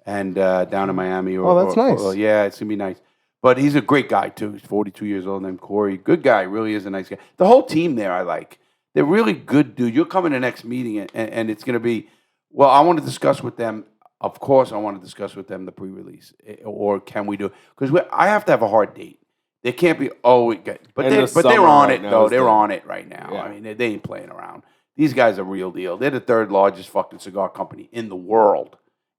and down in Miami. That's nice. Yeah, it's going to be nice. But he's a great guy too. He's 42 years old, named Corey. Good guy. Really is a nice guy. The whole team there, I like. They're really good, dude. You'll come in the next meeting and it's going to be. Well, I want to discuss with them. Of course, I want to discuss with them the pre-release, or can we do it? Because I have to have a hard date. They can't be. They're on it though. They're on it right now. Yeah. I mean, they ain't playing around. These guys are real deal. They're the 3rd largest fucking cigar company in the world,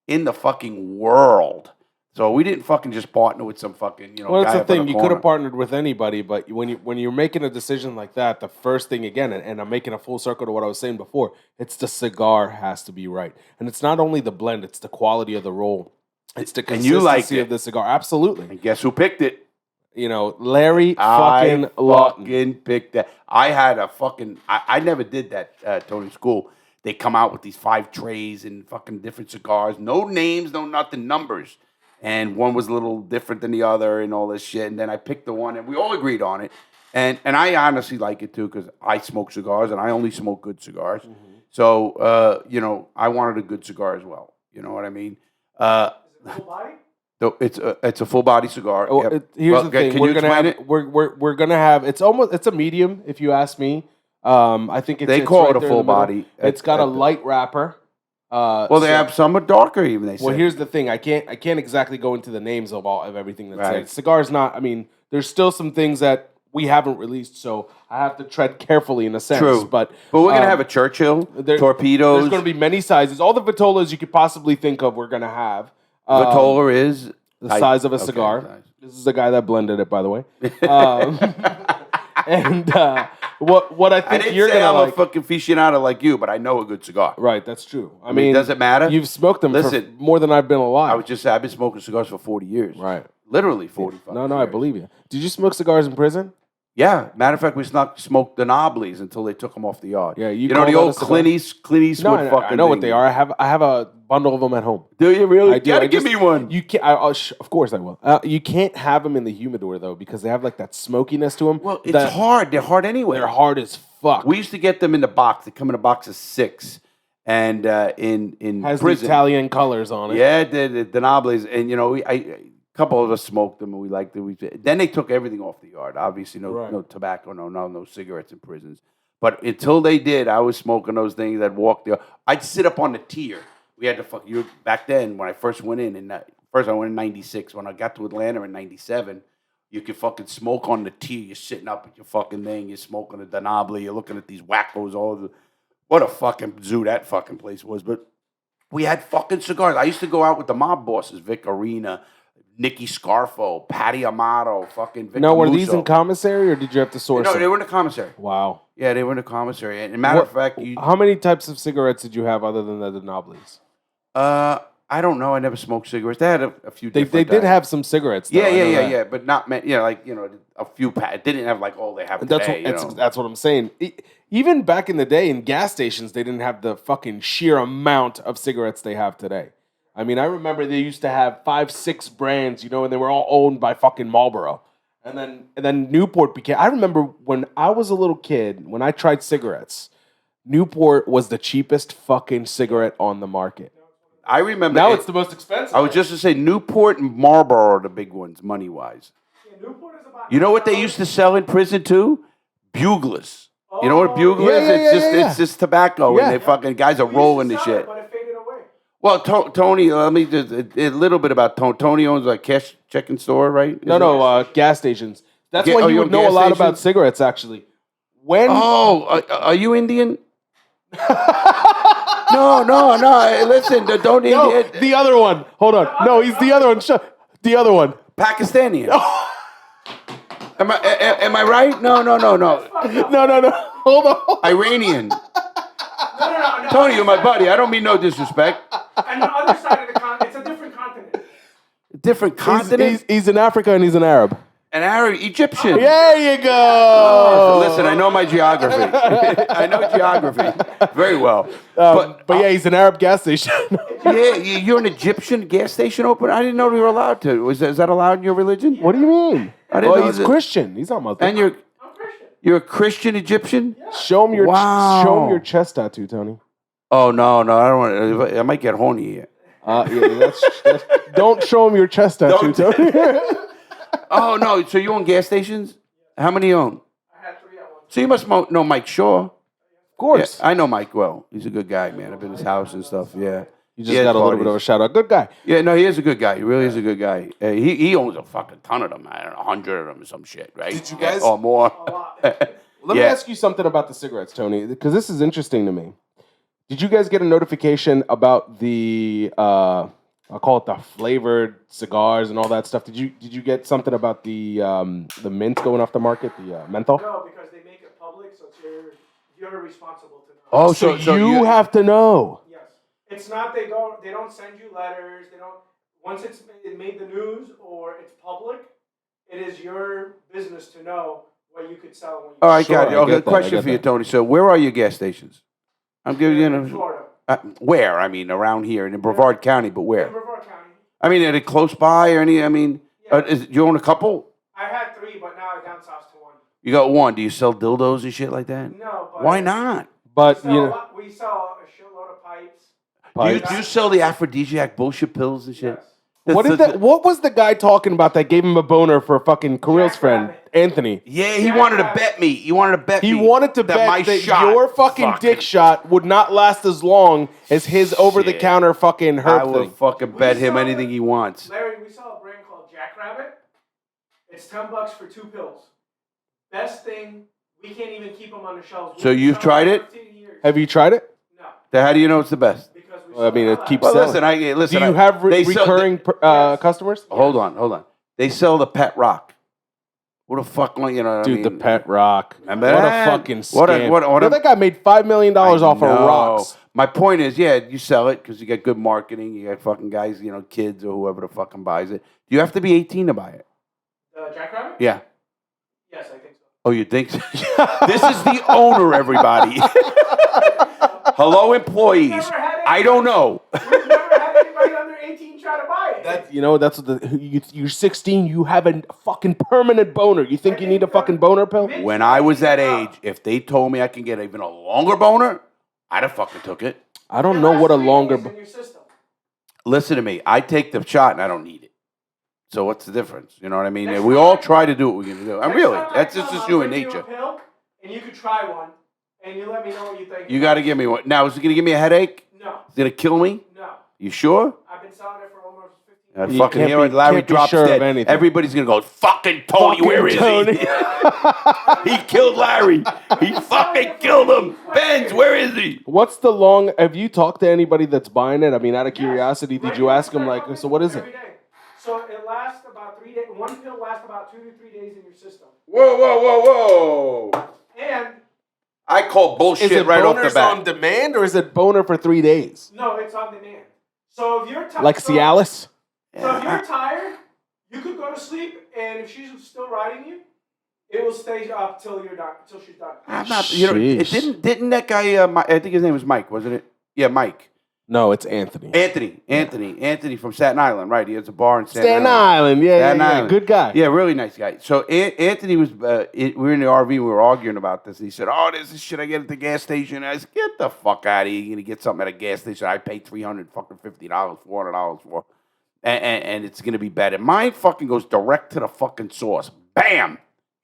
in the fucking world. So we didn't fucking just partner with some fucking Well, that's guy the up in thing. You corner. could have partnered with anybody, but when you're making a decision like that, the first thing again, and I'm making a full circle to what I was saying before, it's the cigar has to be right, and it's not only the blend, it's the quality of the roll, it's the And you liked consistency it. of the cigar. Absolutely, And guess who picked it? Larry fucking Lawton. Fucking picked that. I had a fucking. I never did that, Tony. School. They come out with these 5 trays and fucking different cigars, no names, no nothing, numbers. And one was a little different than the other and all this shit. And then I picked the one, and we all agreed on it. And I honestly like it, too, because I smoke cigars, and I only smoke good cigars. Mm-hmm. So, I wanted a good cigar as well. You know what I mean? Is it full body? It's a full-body cigar. Oh, Yep. here's the thing: Can we're you gonna explain have it? we're gonna have it's a medium if you ask me. I think They it's call right it a there in the full middle. body It's got a light wrapper. Well, they have some are darker even. They say. Well, here's the thing: I can't exactly go into the names of everything that's Right. there. Cigar's not. I mean, there's still some things that we haven't released, so I have to tread carefully in a sense. True. But we're gonna have a Churchill, torpedoes. There's going to be many sizes. All the Vitolas you could possibly think of, we're going to have. Vitola is the size of a cigar. nice. This is the guy that blended it, by the way. And what I think I didn't you're say going to I'm like. a fucking aficionado like you, but I know a good cigar. Right, that's true. I mean, does it matter? You've smoked them Listen, for more than I've been alive. I've been smoking cigars for 40 years. Right. Literally 40. No, I believe you. Did you smoke cigars in prison? Yeah. Matter of fact, we smoked the Nobblies until they took them off the yard. Yeah, you know call the that old a cigar? Clint Eastwood No, fucking I know what thing. they are. I have a bundle of them at home. Do you really? I do. Gotta give me one. You can't. Of course I will. You can't have them in the humidor though because they have like that smokiness to them. Well, it's hard. They're hard anyway. They're hard as fuck. We used to get them in the box. They come in a box of 6, and in has prison, the Italian colors on it. yeah, the Nobblies, and a couple of us smoked them, and we liked it. Then they took everything off the yard. Obviously, no tobacco, no cigarettes in prisons. But until they did, I was smoking those things. I'd walk there. I'd sit up on the tier. We had to back then when I first went in, and first I went in '96. When I got to Atlanta in '97. You could fucking smoke on the tier. You're sitting up at your fucking thing. You're smoking a Denobly. You're looking at these wackos. What a fucking zoo that fucking place was. But we had fucking cigars. I used to go out with the mob bosses, Vic Arena, Nicky Scarfo, Patty Amato, fucking Vic Now, were Camuso. these in commissary or did you have to source No, them? they were in the commissary. Wow. Yeah, they were in the commissary. And matter of fact, how many types of cigarettes did you have other than the Denoblis? I don't know. I never smoked cigarettes. They had a few They different did have some cigarettes. Though, Yeah. But not many. A few. It didn't have like all they have today. That's what I'm saying. Even back in the day, in gas stations, they didn't have the fucking sheer amount of cigarettes they have today. I mean, I remember they used to have 5-6 brands, and they were all owned by fucking Marlboro. And then Newport became. I remember when I was a little kid, when I tried cigarettes, Newport was the cheapest fucking cigarette on the market. I remember. Now it's the most expensive. I was just to say Newport and Marlboro are the big ones, money wise. Yeah, Newport is about. You know what they used to sell in prison too? Buglers. You know what a bugler is? It's just tobacco, and they fucking guys are rolling the shit. But it faded away. Well, Tony, let me just a little bit about Tony. Tony owns a cash checking store, right? No, gas stations. That's why you you would own know a gas lot about stations? cigarettes, actually. When Are you Indian? No. Listen, don't No, Indian. the other one. Hold on. No, he's the other one. The other one. Pakistani. Am I right? No. No. Hold on. Iranian. No. Tony, you're my buddy. I don't mean no disrespect. And the other side of the continent, it's a different continent. different continent. He's in Africa and he's an Arab. An Arab, Egyptian. There you go. Listen, I know my geography. I know geography very well. But yeah, he's an Arab gas station. Yeah, you're an Egyptian gas station opener? I didn't know we were allowed to. Is that allowed in your religion? What do you mean? I didn't know he's that. Christian. He's not Muslim. And I'm Christian. you're a Christian Egyptian? Yeah. Show him your Wow. show him your chest tattoo, Tony. Oh, no, I don't want to. I might get horny here. That's, don't show him your chest tattoo, Don't. Tony. Oh, no, so you own gas stations? How many you own? I had 3 at once. So you must know Mike Shaw. Of course. Yeah, I know Mike well. He's a good guy, man. I've been to his house and stuff, yeah. You just got a little bit of a shout out. Good guy. Yeah, no, he is a good guy. He really is a good guy. He owns a fucking ton of them, man. 100 of them or some shit, right? Did you guys- Or more. A lot. Let me ask you something about the cigarettes, Tony, because this is interesting to me. Did you guys get a notification about the I'll call it the flavored cigars and all that stuff? Did you get something about the mint going off the market, the menthol? No, because they make it public, so you're responsible to know. Oh, So, so you have to know. Yes. It's not they don't send you letters. They don't once it's made the news or it's public, it is your business to know what you could sell when you All right, Sure, got you. I Okay, get that, I question get for you, that. Tony. So where are your gas stations? I'm giving you in Florida. where? I mean, around here in Brevard County, but In where? Brevard County. I mean, are they close by or any? I mean, Yeah. you own a couple? I had 3, but now I downsized to 1. You got one. Do you sell dildos and shit like that? No, but Why not? But we sell a shitload of pipes. Do you sell the aphrodisiac bullshit pills and shit? Yes. what was the guy talking about that gave him a boner for fucking Kirill's Jack friend, Rabbit. Anthony? Yeah, he wanted to bet me. He wanted to bet He me. wanted to that bet my that shot your fucking dick shot would not last as long as his over-the-counter fucking I herb will thing. fucking bet him saw anything he wants. Larry, we saw a brand called Jackrabbit. It's $10 for 2 pills. Best thing, we can't even keep them on the shelves. So We've been you've selling tried them it? for 15 years. Have you tried it? No, So how do you know it's the best? because we. Well, I mean, it sell keeps Well, selling. listen. Do you have they sell- recurring Yes. customers? Hold on. They sell the pet rock. What the fuck, you know what Dude, I the mean? pet rock. Remember What a that? fucking What a- scam. what a- You know, that guy made $5 million off of know. rocks. My point is, yeah, you sell it because you get good marketing. You got fucking guys, kids or whoever the fucking buys it. Do you have to be 18 to buy it? Jackrabbit? Yeah. Yes, I think so. Oh, you think so? This is the owner, everybody. Hello, employees. Never had it. I don't know. We've never had anybody under 18 try to buy it. That's what you're 16. You have a fucking permanent boner. You think you need a fucking boner pill? When I was that age, if they told me I can get even a longer boner, I'd have fucking took it. I don't know what a longer. In your system. Listen to me. I take the shot and I don't need it. So what's the difference? You know what I mean? We all try to do what we're gonna do. I'm really. That's just I'll human bring you nature. a pill, and you could try one, and you let me know what you think. You got to give me one. Now, is it gonna give me a headache? No, Is it gonna kill me? no. You sure? I've been selling it for almost 15 I years. You fucking can't hear be- it. Larry can't be drops sure of dead. anything. Everybody's gonna go, fucking Tony, Fucking where is Tony. he? He killed Larry. He fucking killed him. Benz, where is he? What's the long? Have you talked to anybody that's buying it? I mean, out of Yes. curiosity, did Right, you ask them start like, coming so what is it? every day. So it lasts about 3 days. One pill lasts about 2 to 3 days in your system. Whoa. And I call bullshit Is it right off the boners bat. on demand or is it boner for 3 days? no, it's on demand. So if you're tired, Like Cialis? So if you're tired, you could go to sleep, and if she's still riding you, it will stay up till you're done, till she's done. I'm not. It Sheesh. didn't that guy? I think his name was Mike, wasn't it? Yeah, Mike. No, it's Anthony. Anthony from Staten Island, right? He has a bar in Staten Island, yeah, Staten yeah, Island. good guy. Yeah, really nice guy. So Anthony was. We were in the RV. We were arguing about this. And he said, "Oh, this is shit I get at the gas station." I said, "Get the fuck out of here! You're gonna get something at a gas station I pay $350, $400 for, and it's gonna be better. Mine fucking goes direct to the fucking source. Bam,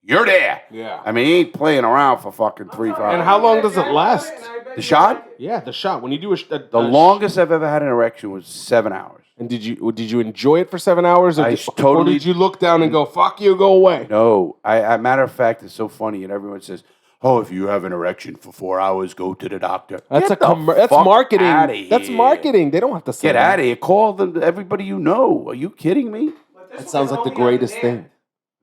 you're there. Yeah. I mean, he ain't playing around for fucking 3 5. And how long does it last? The shot? Yeah, the shot. When you do The longest I've ever had an erection was 7 hours. And did you enjoy it for 7 hours? Or I did, totally- or did you look down and go, fuck you, go away? No, matter of fact, it's so funny, and everyone says, "Oh, if you have an erection for 4 hours, go to the doctor." That's Get that's the fuck marketing. outta That's here. marketing. They don't have to say Get that. out of here. Call them. Everybody you know. Are you kidding me? That sounds like the greatest thing.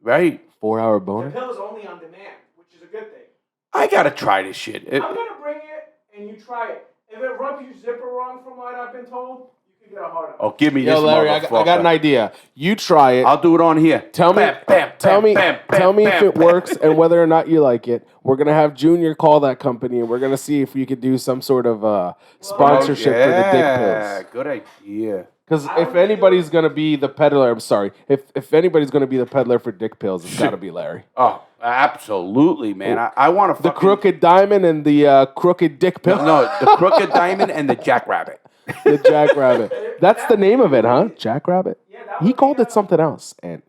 Right? 4-hour The boner. pill is only on demand, which is a good thing. I gotta try this shit. I'm gonna bring it and you try it. If it rubs your zipper wrong, from what I've been told, you You get a hard on. Oh, give me Yo, this Larry, motherfucker. I got an idea. You try it. I'll do it on here. Tell me if it works and whether or not you like it. We're gonna have Junior call that company and we're gonna see if we could do some sort of sponsorship for the dick pills. Good idea. Because if anybody's gonna be the peddler, I'm sorry. If anybody's gonna be the peddler for dick pills, it's gotta be Larry. Oh, absolutely, man. I want to The crooked diamond and the crooked dick pill. No, the crooked diamond and the jackrabbit. The jackrabbit. That's the name of it, huh? Jackrabbit. Yeah, He called it something else. And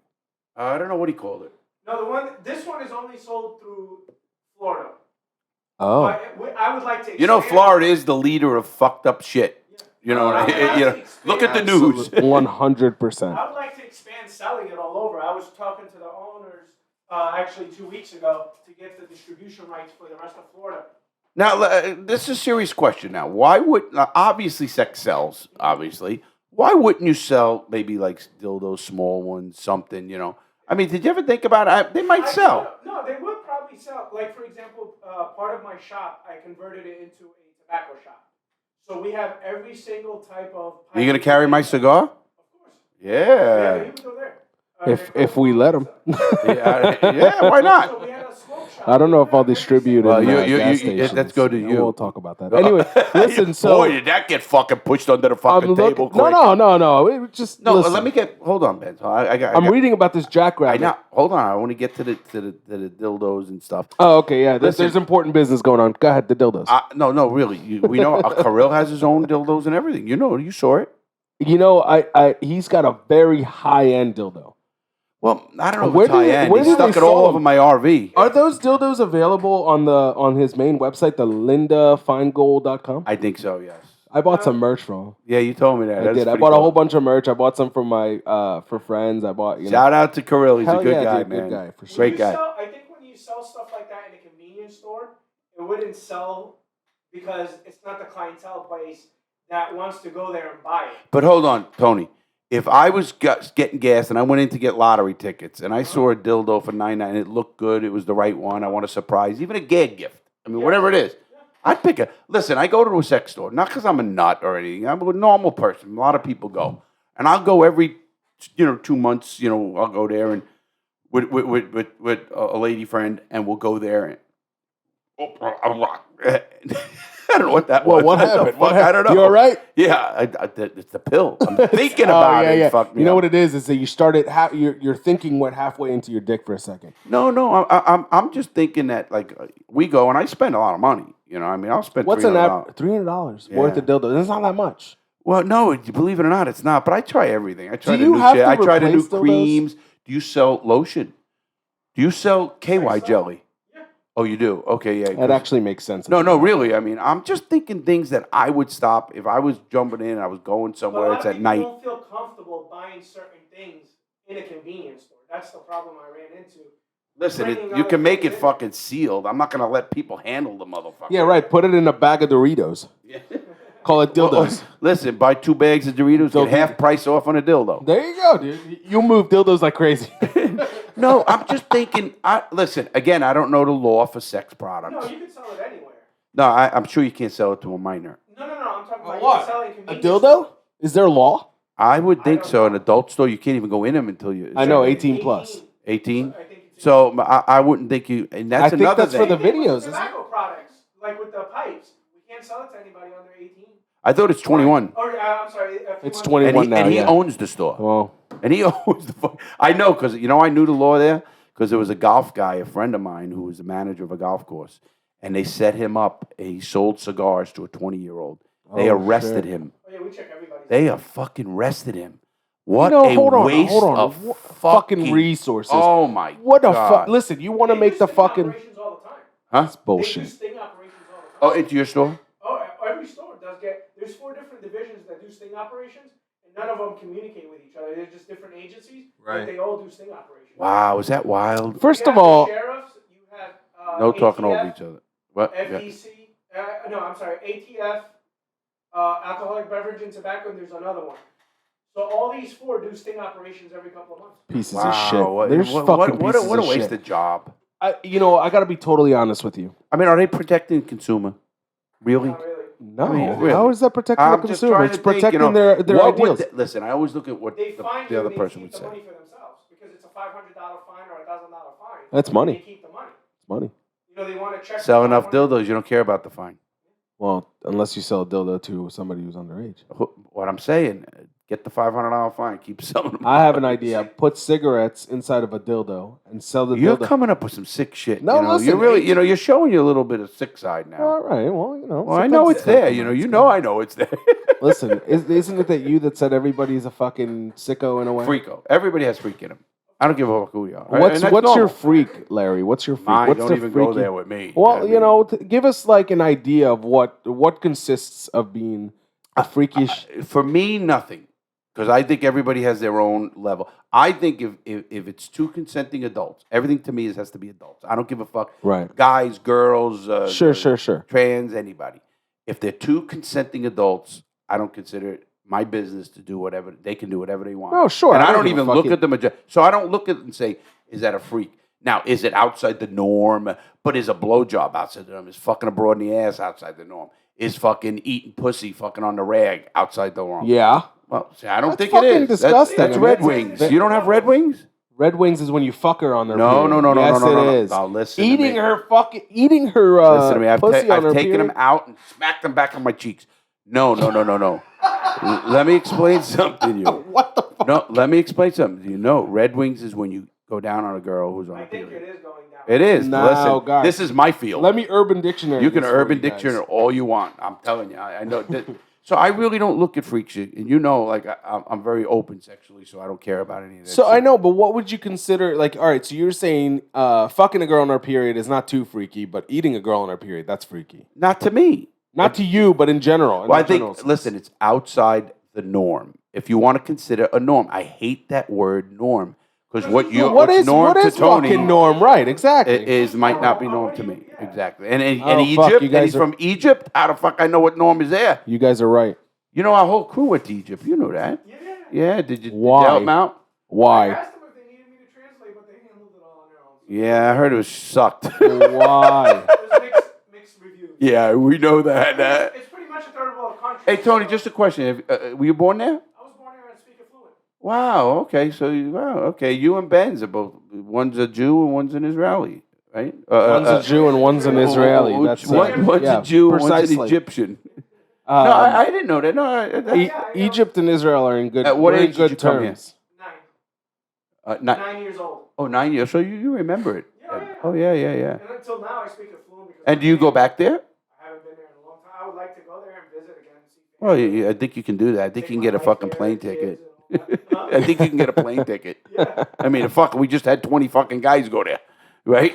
I don't know what he called it. No, this one is only sold through Florida. oh, But I would like to. You know, expand- Florida is the leader of fucked up shit. You know, look at the news. 100%. I would like to expand selling it all over. I was talking to the owners actually 2 weeks ago to get the distribution rights for the rest of Florida. Now, this is a serious question. Now, why would obviously sex sells? Obviously, why wouldn't you sell maybe like dildos, small ones, something? You know, I mean, did you ever think about it? They might sell. No, they would probably sell. Like for example, part of my shop, I converted it into a tobacco shop. So we have every single type of. Are you gonna carry my cigar? Of course. Yeah. You can go there. If we let him. Yeah, why not? So we had a smoke shop. I don't know if I'll distribute Well, in gas let's stations. go to you. We'll talk about that. Anyway, listen, so... Boy, did that get fucking pushed under the fucking table quick. No. It just, No, listen. let me get. Hold on, Ben. I'm reading about this I jackrabbit. know. Hold on. I want to get to the dildos and stuff. Oh, okay, yeah. There's Listen. important business going on. Go ahead, the dildos. No, really. We know Kirill has his own dildos and everything. You know, you saw it. You know, he's got a very high-end dildo. Well, I don't know. Where If it's do they- high-end. where He do they stuck it all sell over them? my RV. Are those dildos available on his main website, the lindafeingold.com? I think so. Yes. I bought some merch from him. Yeah, you told me that. I That's did. I pretty bought a cool. whole bunch of merch. I bought some for my for friends. I bought Shout out to Kirill. He's Hell a good yeah, guy, dude, man. good guy, for sure. Great guy. I think when you sell stuff like that in a convenience store, it wouldn't sell because it's not the clientele place that wants to go there and buy it. But hold on, Tony. If I was getting gas and I went in to get lottery tickets and I saw a dildo for $99 and it looked good, it was the right one, I want a surprise, even a gag gift. I mean, whatever it is. I'd pick a... Listen, I go to a sex store, not because I'm a nut or anything. I'm a normal person. A lot of people go. And I'll go every, 2 months, I'll go there and with a lady friend and we'll go there and... I don't know what that was. What happened? I don't know. You all right? Yeah, it's the pill. I'm thinking about it. Yeah. Fuck me You know up. what it is that you started. Your thinking went halfway into your dick for a second. No. I'm just thinking that we go and I spend a lot of money. I mean, I'll spend. What's an $300. app? $300 worth of dildos. It's not that much. Well, no, believe it or not, it's not. But I try everything. I try Do the you new have shit. to I try the new replace dildos? creams. Do you sell lotion? Do you sell KY jelly? Oh, you do? Okay, yeah. That actually makes sense. No, really. I mean, I'm just thinking things that I would stop if I was jumping in and I was going somewhere. It's at night. Don't feel comfortable buying certain things in a convenience store. That's the problem I ran into. Listen, you can make it fucking sealed. I'm not going to let people handle the motherfucker. Yeah, right. Put it in a bag of Doritos. Call it dildos. Listen, buy 2 bags of Doritos, Don't get half price off on a dildo. There you go, dude. You move dildos like crazy. No, I'm just thinking. Listen, again, I don't know the law for sex products. No, you can sell it anywhere. No, I'm sure you can't sell it to a minor. No. I'm talking about What? you can sell it in A convenience dildo? store. Is there law? I would think don't so. know. An adult store, you can't even go in them until you. I know, 18 plus. 18. I think it's So I wouldn't think you. And that's I think another that's thing. for the videos, isn't it? Tobacco products, like with the pipes, we can't sell it to anybody under 18. I thought it's 21. Or I'm sorry, It's 21. 21 now. And he yeah. owns the store. Well, And he owns the. I know because I knew the law there because there was a golf guy, a friend of mine, who was the manager of a golf course, and they set him up. He sold cigars to a 20-year-old. They arrested shit. him. Oh, yeah, we check everybody's. They are fucking arrested him. What hold a on, waste hold on. of What fucking resources. Oh my What the God. fuck? Listen, you want to They make do the sting fucking operations all the time. Huh? That's They do bullshit. sting operations all the Oh, time. into your store? Oh, every store does get. There's 4 different divisions that do sting operations, and none of them communicate with each other. They're just different agencies, Right. but they all do sting operations. Wow, is that wild? First You of have the all, sheriffs. You have No talking ATF, over each other. What? Yeah. FEC. No, I'm sorry. ATF, alcoholic beverage and tobacco, and there's another one. So all these 4 do sting operations every couple of months. pieces Wow, of shit. what- There's what- fucking what pieces a of wasted shit. job. I got to be totally honest with you. I mean, are they protecting the consumer? Really? Not really. No, I mean, really. how is that protecting I'm the just consumer? trying It's to think, protecting you know, their what would ideals. listen, I always look at what They find the you other and they person keep would the say. money for themselves because it's a $500 fine or a $1,000 fine. That's and money. They keep the money. It's money. You know, they want to check. Sell the enough 500. dildos, you don't care about the fine. Well, unless you sell a dildo to somebody who's underage. What I'm saying, get the $500 fine, keep selling them. I have an idea. Put cigarettes inside of a dildo and sell the You're dildo. coming up with some sick shit. No, you know? listen, You're really, you know, you're showing you a little bit of sick side now. All right. Well, you know. Well, I know sometimes it's there. You know, temperament. you know, I know it's there. Listen, isn't it that you that said everybody's a fucking sicko in a way? Freako. Everybody has freak in them. I don't give a fuck who you are. What's And that's your normal. freak, Larry? What's your freak? Mine What's don't the even freaky? go there with me. Well, I mean, you know, give us like an idea of what consists of being a freakish. For me, nothing. Because I think everybody has their own level. I think if it's two consenting adults, everything to me has to be adults. I don't give a fuck. Right. Guys, girls, Sure. trans, anybody. If they're two consenting adults, I don't consider it my business to do whatever. They can do whatever they want. Oh, sure. And I don't give a even fuck. look at them. So I don't look at it and say, is that a freak? Now, is it outside the norm? But is a blowjob outside the norm? Is fucking abroad in the ass outside the norm? Is fucking eating pussy fucking on the rag outside the norm? Yeah. Well, see, I don't That's think fucking it is. disgusting. That's I mean, Red that's- Wings. that- You don't have Red Wings? Red Wings is when you fuck her on their No, period. no, no, no, yes, no, no, it no. is. Now listen to Eating me. eating her Listen to me. pussy on I've her taken period. them out and smacked them back on my cheeks. No. Let me explain something to you. What the fuck? No, let me explain something to you. No, Red Wings is when you go down on a girl who's on I a think period. it is going down. It is. No, Listen, guys. this is my field. Let me Urban Dictionary. You can this for Urban you guys. Dictionary all you want. I'm telling you. I know. So I really don't look at freak shit. And you know, like, I'm very open sexually, so I don't care about any of that So shit. I know, but what would you consider? Like, all right, so you're saying fucking a girl on her period is not too freaky, but eating a girl on her period, that's freaky. Not to me. Not to you, but in general. in Well, I the general think, sense. listen, it's outside the norm. If you want to consider a norm, I hate that word norm because What is norm to Tony fucking norm? Right, exactly. might not be norm to me. Exactly. And Oh, Egypt, fuck, you and guys he's are- from Egypt. How the fuck I know what norm is there? You guys are right. You know, our whole crew went to Egypt. You know that. Yeah. Yeah. Did you Why? help them out? I Why? asked them if they needed me to translate, but they handled it all on their own. Yeah, I heard it was sucked. Why? It was mixed reviews. Yeah, we know that. It's pretty much a third world country. Hey, Tony, so- just a question. Were you born there? I was born here and speak it fluent. Wow. Okay. So, okay. You and Benz are both. One's a Jew and one's an Israeli, right? One's a Jew and one's an Israeli. That's one's yeah, a Jew and one's an precisely. Egyptian. No, Um, I didn't know that. No. Egypt and Israel are in good. At what we're in age did good you come here? terms. 9 years old. 9 years. So you remember it? Yeah. Oh yeah. And until now, I speak it fluent. Because And do you go back there? I haven't been there in a long time. I would like to go there and visit again. And see Well, I think you can do that. I think you can get a fucking plane ticket. I think you can get a plane ticket. I mean, we just had 20 fucking guys go there, right?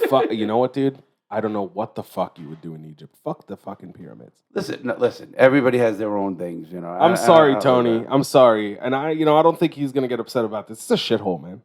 Fuck, you know what, dude? I don't know what the fuck you would do in Egypt. Fuck the fucking pyramids. Listen. Everybody has their own things, you know. I'm sorry, Tony. I'm sorry, and I don't think he's gonna get upset about this. It's a shithole, man.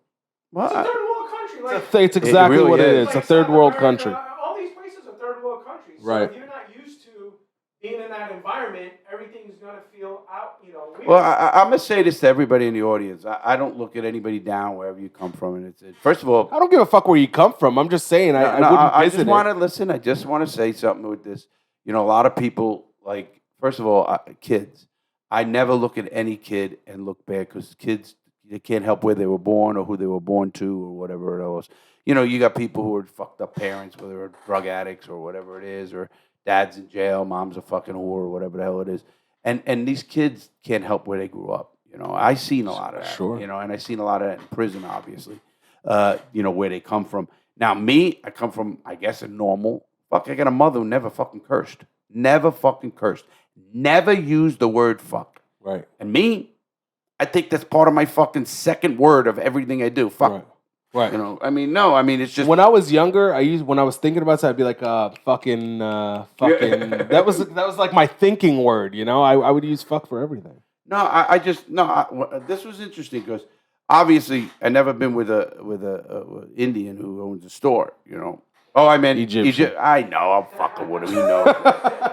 Well, It's a third world country. Like, It's exactly really what it is. is. It's like a third South world America, country. All these places are third world countries. So Right. if you're not used to being in that environment, everything's gonna feel out. Weird. Well, I'm gonna say this to everybody in the audience. I don't look at anybody down wherever you come from, and it's first of all, I don't give a fuck where you come from. I'm just saying I wouldn't I visit just it. want to listen. I just want to say something with this. You know, a lot of people like. First of all, kids. I never look at any kid and look bad because kids they can't help where they were born or who they were born to or whatever it was. You know, you got people who are fucked up parents, whether they're drug addicts or whatever it is, or dad's in jail, mom's a fucking whore or whatever the hell it is. And these kids can't help where they grew up. You know, I seen a lot of that. Sure. You know, and I seen a lot of that in prison, obviously. You know, where they come from. Now, me, I come from, I guess, a normal. Fuck, I got a mother who never fucking cursed. Never fucking cursed. Never used the word fuck. Right. And me, I think that's part of my fucking second word of everything I do. Fuck. Right. You know, I mean, it's just. When I was younger, when I was thinking about it, I'd be like, fucking. That was like my thinking word, you know? I would use fuck for everything. No, this was interesting because obviously I never been with a Indian who owns a store, you know. Oh, I meant Egyptian. Egypt. I know, I'm fucking with him. You know.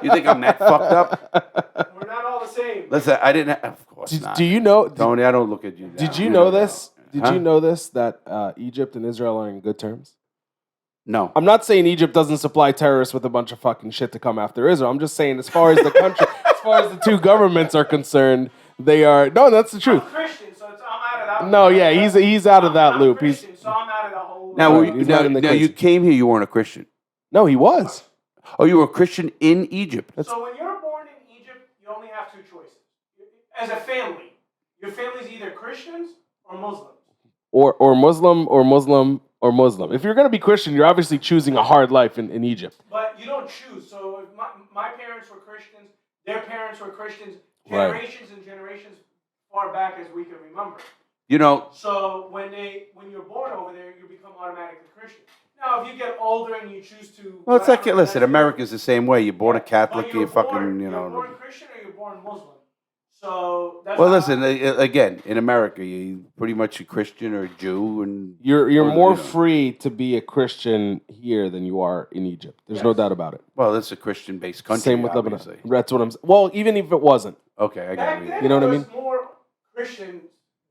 You think I'm that fucked up? We're not all the same. Listen, I didn't. Of course not. Do you know? Tony, I don't look at you. Did you You know know this? that. Did Huh? you know this that Egypt and Israel are in good terms? No. I'm not saying Egypt doesn't supply terrorists with a bunch of fucking shit to come after Israel. I'm just saying, as far as the country, as far as the two governments are concerned, they are. No, that's the truth. I'm Christian, so I'm out of that. No, yeah, he's out of that I'm loop. Christian, so I'm out of the whole. Now, Right, he's not in the now you crazy. came here. You weren't a Christian. No, he was. Oh, you were a Christian in Egypt. So when you're born in Egypt, you only have two choices. As a family, your family's either Christians or Muslims. Or Muslim or Muslim or Muslim. If you're going to be Christian, you're obviously choosing a hard life in Egypt. But you don't choose. So if my parents were Christians, their parents were Christians, Right. generations and generations far back as we can remember. You know, So when you're born over there, you become automatically Christian. Now, if you get older and you choose to, well, it's like, whatever, listen, that's America's the same way. You're born a But Catholic, you're fucking, born, you You're know. born Christian or you're born Muslim. So that's Well, how- listen, again, in America, you pretty much a Christian or a Jew, and You're Or, more you know. free to be a Christian here than you are in Egypt. There's no Yes. doubt about it. well, this is a Christian-based country. Same with obviously. Lebanon. That's what I'm saying. Well, even if it wasn't. Okay, I got back it. then You know what I there mean? was more Christians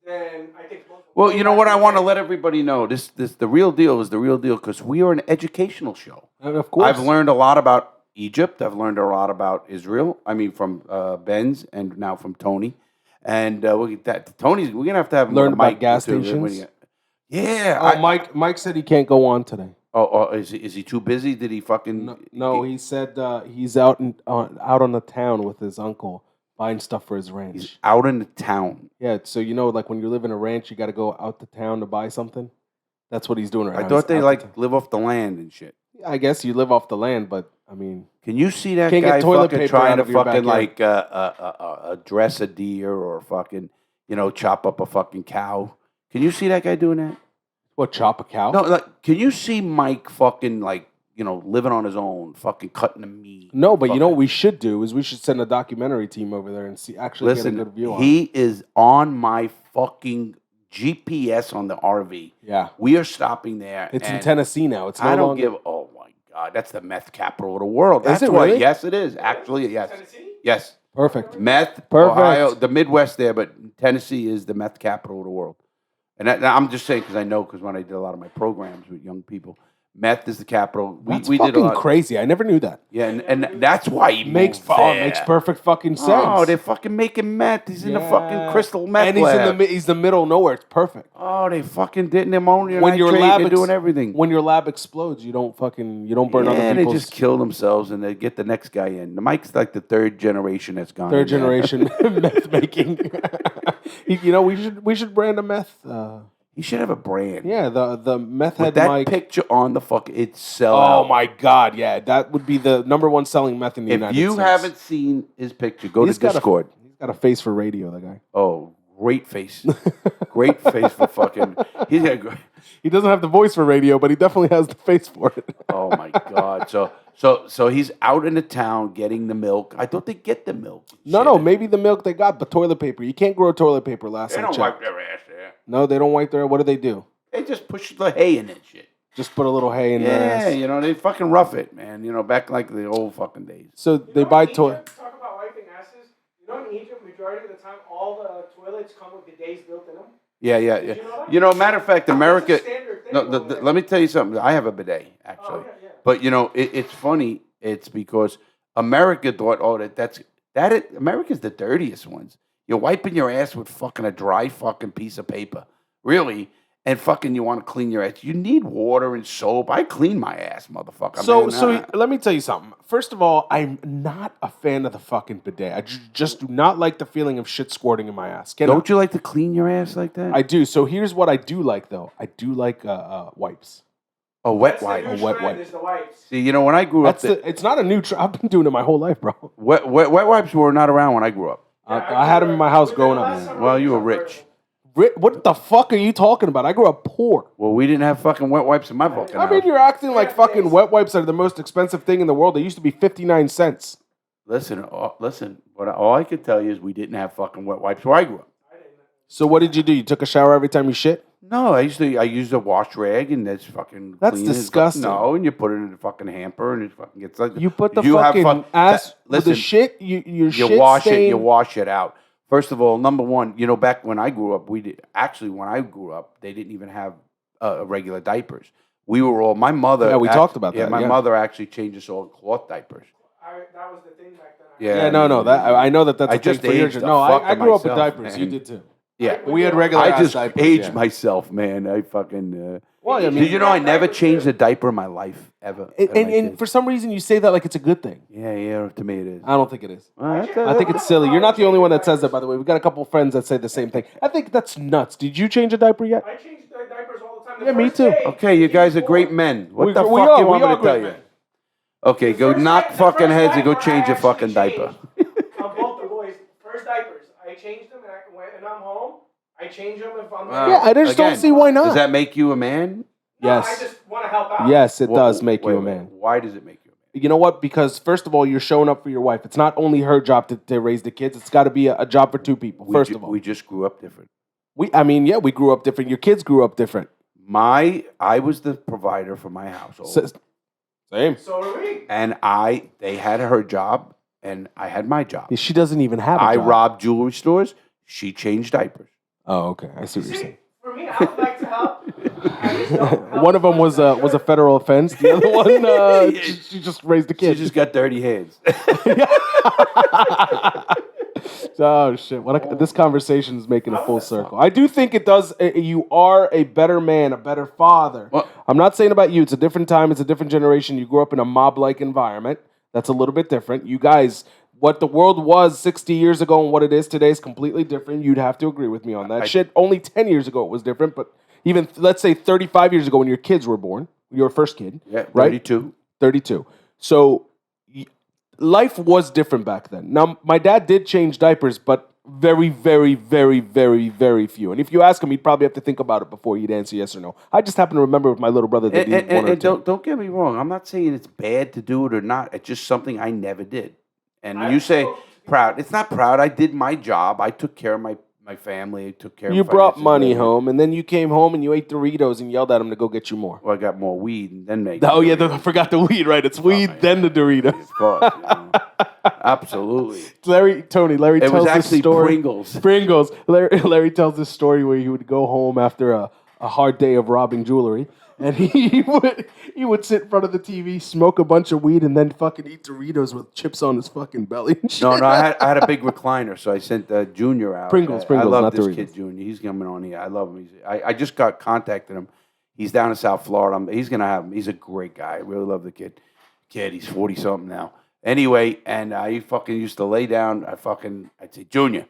than I think Muslims. Well, you know what? I want to let everybody know this the real deal is the real deal because we are an educational show. And of course. I've learned a lot about Egypt. I've learned a lot about Israel. I mean, from Benz and now from Tony. And we'll get that. Tony's. We're gonna have to have him Learned on the about mic gas too. stations? Yeah. Oh, Mike said he can't go on today. Is he too busy? Did he fucking? No, he said he's out out on the town with his uncle buying stuff for his ranch. He's out in the town. Yeah, so you know, like when you live in a ranch, you got to go out to town to buy something. That's what he's doing right now. I thought He's they out to like town. live off the land and shit. I guess you live off the land, but I mean, Can you see that Can't get guy toilet fucking paper trying out to of your fucking backyard. like dress a deer or fucking chop up a fucking cow? Can you see that guy doing that? what, chop a cow? No, like can you see Mike fucking like living on his own, fucking cutting the meat? No, but you know fucking- what we should do is we should send a documentary team over there and see actually get a good view on it. he is on my fucking GPS on the RV. Yeah, We are stopping there. it's in and Tennessee now. It's no I don't longer. give. Oh my god, that's the meth capital of the world. Is That's it why. really? Yes, it is. Actually, yes, Tennessee? yes. Perfect. Meth, Perfect. Ohio, the Midwest there, but Tennessee is the meth capital of the world. And I'm just saying because I know because when I did a lot of my programs with young people, meth is the capital. That's We did a fucking lot. crazy. I never knew that. Yeah, and that's why he Makes moved there. makes perfect fucking sense. Oh, they're fucking making meth. He's in the fucking Yeah. crystal meth and he's lab. he's the middle of nowhere. It's perfect. Oh, they fucking did ammonia When your nitrate. lab They're doing everything. When your lab explodes, you don't burn yeah, other they people's just kill themselves and they get the next guy in. The Mike's like the third generation that's gone. third in there. generation meth making. We should brand a meth. He should have a brand. Yeah, the meth With head that Mike. picture on the fuck, it's sell Oh out. my god, yeah, that would be the number one selling meth in the If United you States. haven't seen his picture, go He's to got Discord. He's got a face for radio. That guy. Oh, great face. Great face for fucking. He's got great. He doesn't have the voice for radio, but he definitely has the face for it. Oh my god. So he's out in the town getting the milk. I thought they get the milk. No, maybe the milk they got, but toilet paper. You can't grow toilet paper. Last They I don't checked. wipe their ass there. No, they don't wipe their. What do? They just push the hay in that shit. Just put a little hay in their Yeah, ass. they fucking rough it, man. Back like the old fucking days. So You they know buy in toilet. Egypt, talk about wiping asses. In Egypt, majority of the time, all the toilets come with bidets built in them. Yeah. Did you know that? Matter of fact, America. That's a standard thing No, over there. let me tell you something. I have a bidet actually, okay, yeah. but it's funny. It's because America thought, America's the dirtiest ones. You're wiping your ass with fucking a dry fucking piece of paper, really, and fucking you want to clean your ass. You need water and soap. I clean my ass, motherfucker. man. Let me tell you something. First of all, I'm not a fan of the fucking bidet. I just do not like the feeling of shit squirting in my ass. Don't you like to clean your ass like that? I do. So here's what I do like, though. I do like wipes. a wet That's the wipe. new wet trend wipe. is the wipes. See, when I grew up, It's not a new trend. I've been doing it my whole life, bro. wet wipes were not around when I grew up. I had them in my house growing up. Man. Well, you were rich. What the fuck are you talking about? I grew up poor. Well, we didn't have fucking wet wipes in my fucking I mean, house. you're acting like fucking wet wipes are the most expensive thing in the world. They used to be 59 cents. Listen. But all I could tell you is we didn't have fucking wet wipes where I grew up. So what did you do? You took a shower every time you shit? No, I used a wash rag and that's fucking. That's clean as- disgusting. No, and you put it in the fucking hamper and it fucking gets like. You put the you have fucking fun- ass with the Listen, shit. Your you shit wash it. stain. You wash it out. First of all, number one, back when I grew up, when I grew up, they didn't even have regular diapers. we were all, my mother. Yeah, we talked about that, My yeah. mother actually changed us all cloth diapers. That was the thing back then. Yeah, no. I know that's I a thing just for your aged the No, fuck I of grew up with myself, diapers. man. You did too. Yeah. We had regular I ass just diapers. aged yeah. myself, man. I fucking. Well, I mean, Did you know I never changed a diaper in my life ever? and for some reason you say that like it's a good thing. Yeah, to me it is. I don't think it is. I I think it's silly. You're not the only one that says that, by the way. We've got a couple friends that say the same thing. I think that's nuts. Did you change a diaper yet? I change diapers all the time. Yeah, me too. Okay, you guys are great men. What We- the we fuck are- you want we me are to tell great you? men. Okay, go knock fucking heads and go change your fucking diaper. On both the boys, first diapers. I changed them, and I'm home. I change them if I'm Yeah, I just don't Again, see why not. Does that make you a man? No, Yes. I just want to help out. Yes, it Well, does make you wait, a man. Why does it make you a man? You know what? Because first of all, you're showing up for your wife. It's not only her job to raise the kids. It's got to be a job for two people. First of all, we just grew up different. we grew up different. Your kids grew up different. I was the provider for my household, Same. So are we. and they had her job, and I had my job. She doesn't even have a I job. robbed jewelry stores. She changed diapers. Oh, okay. I see what you're See, saying. for me, I would like to help. I just don't help One of them as much was as I a federal offense. The other one, Yeah. she just raised the She kids. just got dirty hands. Oh shit! This conversation is making a full circle. I do think it does. You are a better man, a better father. Well- I'm not saying about you. It's a different time. It's a different generation. You grew up in a mob-like environment. That's a little bit different. You guys, what the world was 60 years ago and what it is today is completely different. You'd have to agree with me on that. Shit, only 10 years ago it was different, but even let's say 35 years ago when your kids were born, your first kid, Yeah, right? 32. 32. So life was different back then. Now, my dad did change diapers, but very, very, very, very, very few. And if you ask him, he'd probably have to think about it before he'd answer yes or no. I just happen to remember with my little brother that he did one or And two. don't get me wrong. I'm not saying it's bad to do it or not. It's just something I never did. And you say proud. It's not proud. I did my job. I took care of my family. I took care You of brought finances, money everything. home, and then you came home and you ate Doritos and yelled at him to go get you more. Well, I got more weed and then make. Oh, yeah, I forgot the weed, right? It's weed, then the Doritos. Of course. Absolutely. Larry It tells was this actually story. Pringles. Pringles. Larry tells this story where he would go home after a hard day of robbing jewelry, and he would sit in front of the TV, smoke a bunch of weed, and then fucking eat Doritos with chips on his fucking belly. And shit. No, I had a big recliner, so I sent Junior out. Pringles, I love not this Doritos. kid, Junior. He's coming on here. I love him. I just got contacted him. He's down in South Florida. He's gonna have him. He's a great guy. I really love the kid. He's 40 something now. Anyway, and he fucking used to lay down. I'd say, Junior,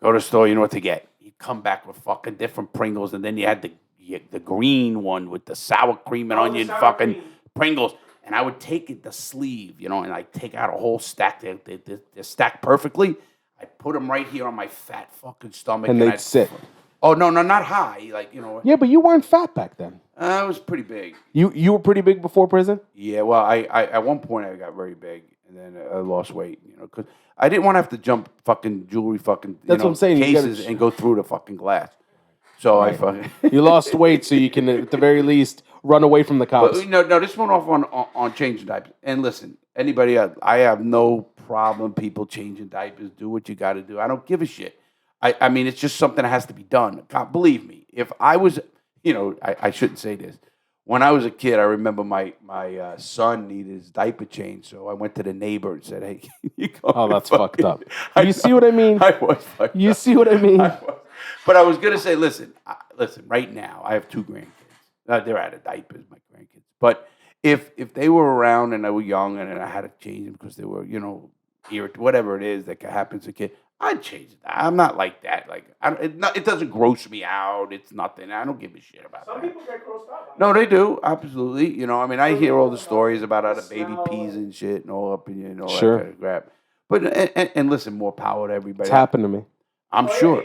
go to the store. You know what to get. He'd come back with fucking different Pringles, and then you had the green one with the sour cream and onion sour fucking cream. Pringles. And I would take the sleeve, and I'd take out a whole stack. They're stacked perfectly. I'd put them right here on my fat fucking stomach. And they'd I'd sit. Oh, no, not high. Yeah, but you weren't fat back then. I was pretty big. You were pretty big before prison? Yeah, well, I at one point I got very big, and then I lost weight, because I didn't want to have to jump fucking jewelry That's what I'm saying, you gotta- cases and go through the fucking glass. So I fucking... You lost weight so you can, at the very least, run away from the cops. But, no, this went off on changing diapers. And listen, anybody else, I have no problem people changing diapers. Do what you got to do. I don't give a shit. I mean, it's just something that has to be done. God, believe me, if I was, I shouldn't say this. When I was a kid, I remember my son needed his diaper changed, so I went to the neighbor and said, "Hey, can you go?" Oh, that's fucked up. You see what I mean? I was fucked You up. see what I mean? But I was gonna say, listen. Right now, I have two grandkids. They're out of diapers, my grandkids. But if they were around and I were young and I had to change them because they were, whatever it is that happens to a kid, I'd change it. I'm not like that. Like it doesn't gross me out. It's nothing. I don't give a shit about Some that. people get grossed out. No, they do absolutely. I hear all the stories about how the baby pees and shit and all up in you and all Sure. that kind of crap. But and listen, more power to everybody. It's happened to me. I'm sure.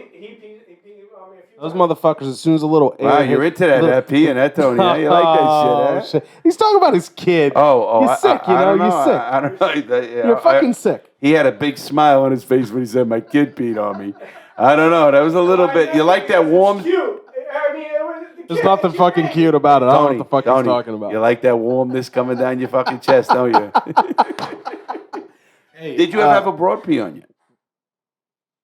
Those motherfuckers, as soon as a little air Wow, hit- you're into that pee and that, Tony. Huh? You like Oh, that shit, huh? He's talking about his kid. Oh, He's sick, I don't know. You're sick. I don't know. Yeah, You're fucking sick. He had a big smile on his face when he said, "My kid peed on me." I don't know. That was a little bit. You like that warm? Cute. I mean, it was the There's kid, nothing she fucking made. cute about it. I don't know Tony, what the fuck Tony, he's talking about. You like that warmness coming down your fucking chest, don't you? Did you ever have a broad pee on you?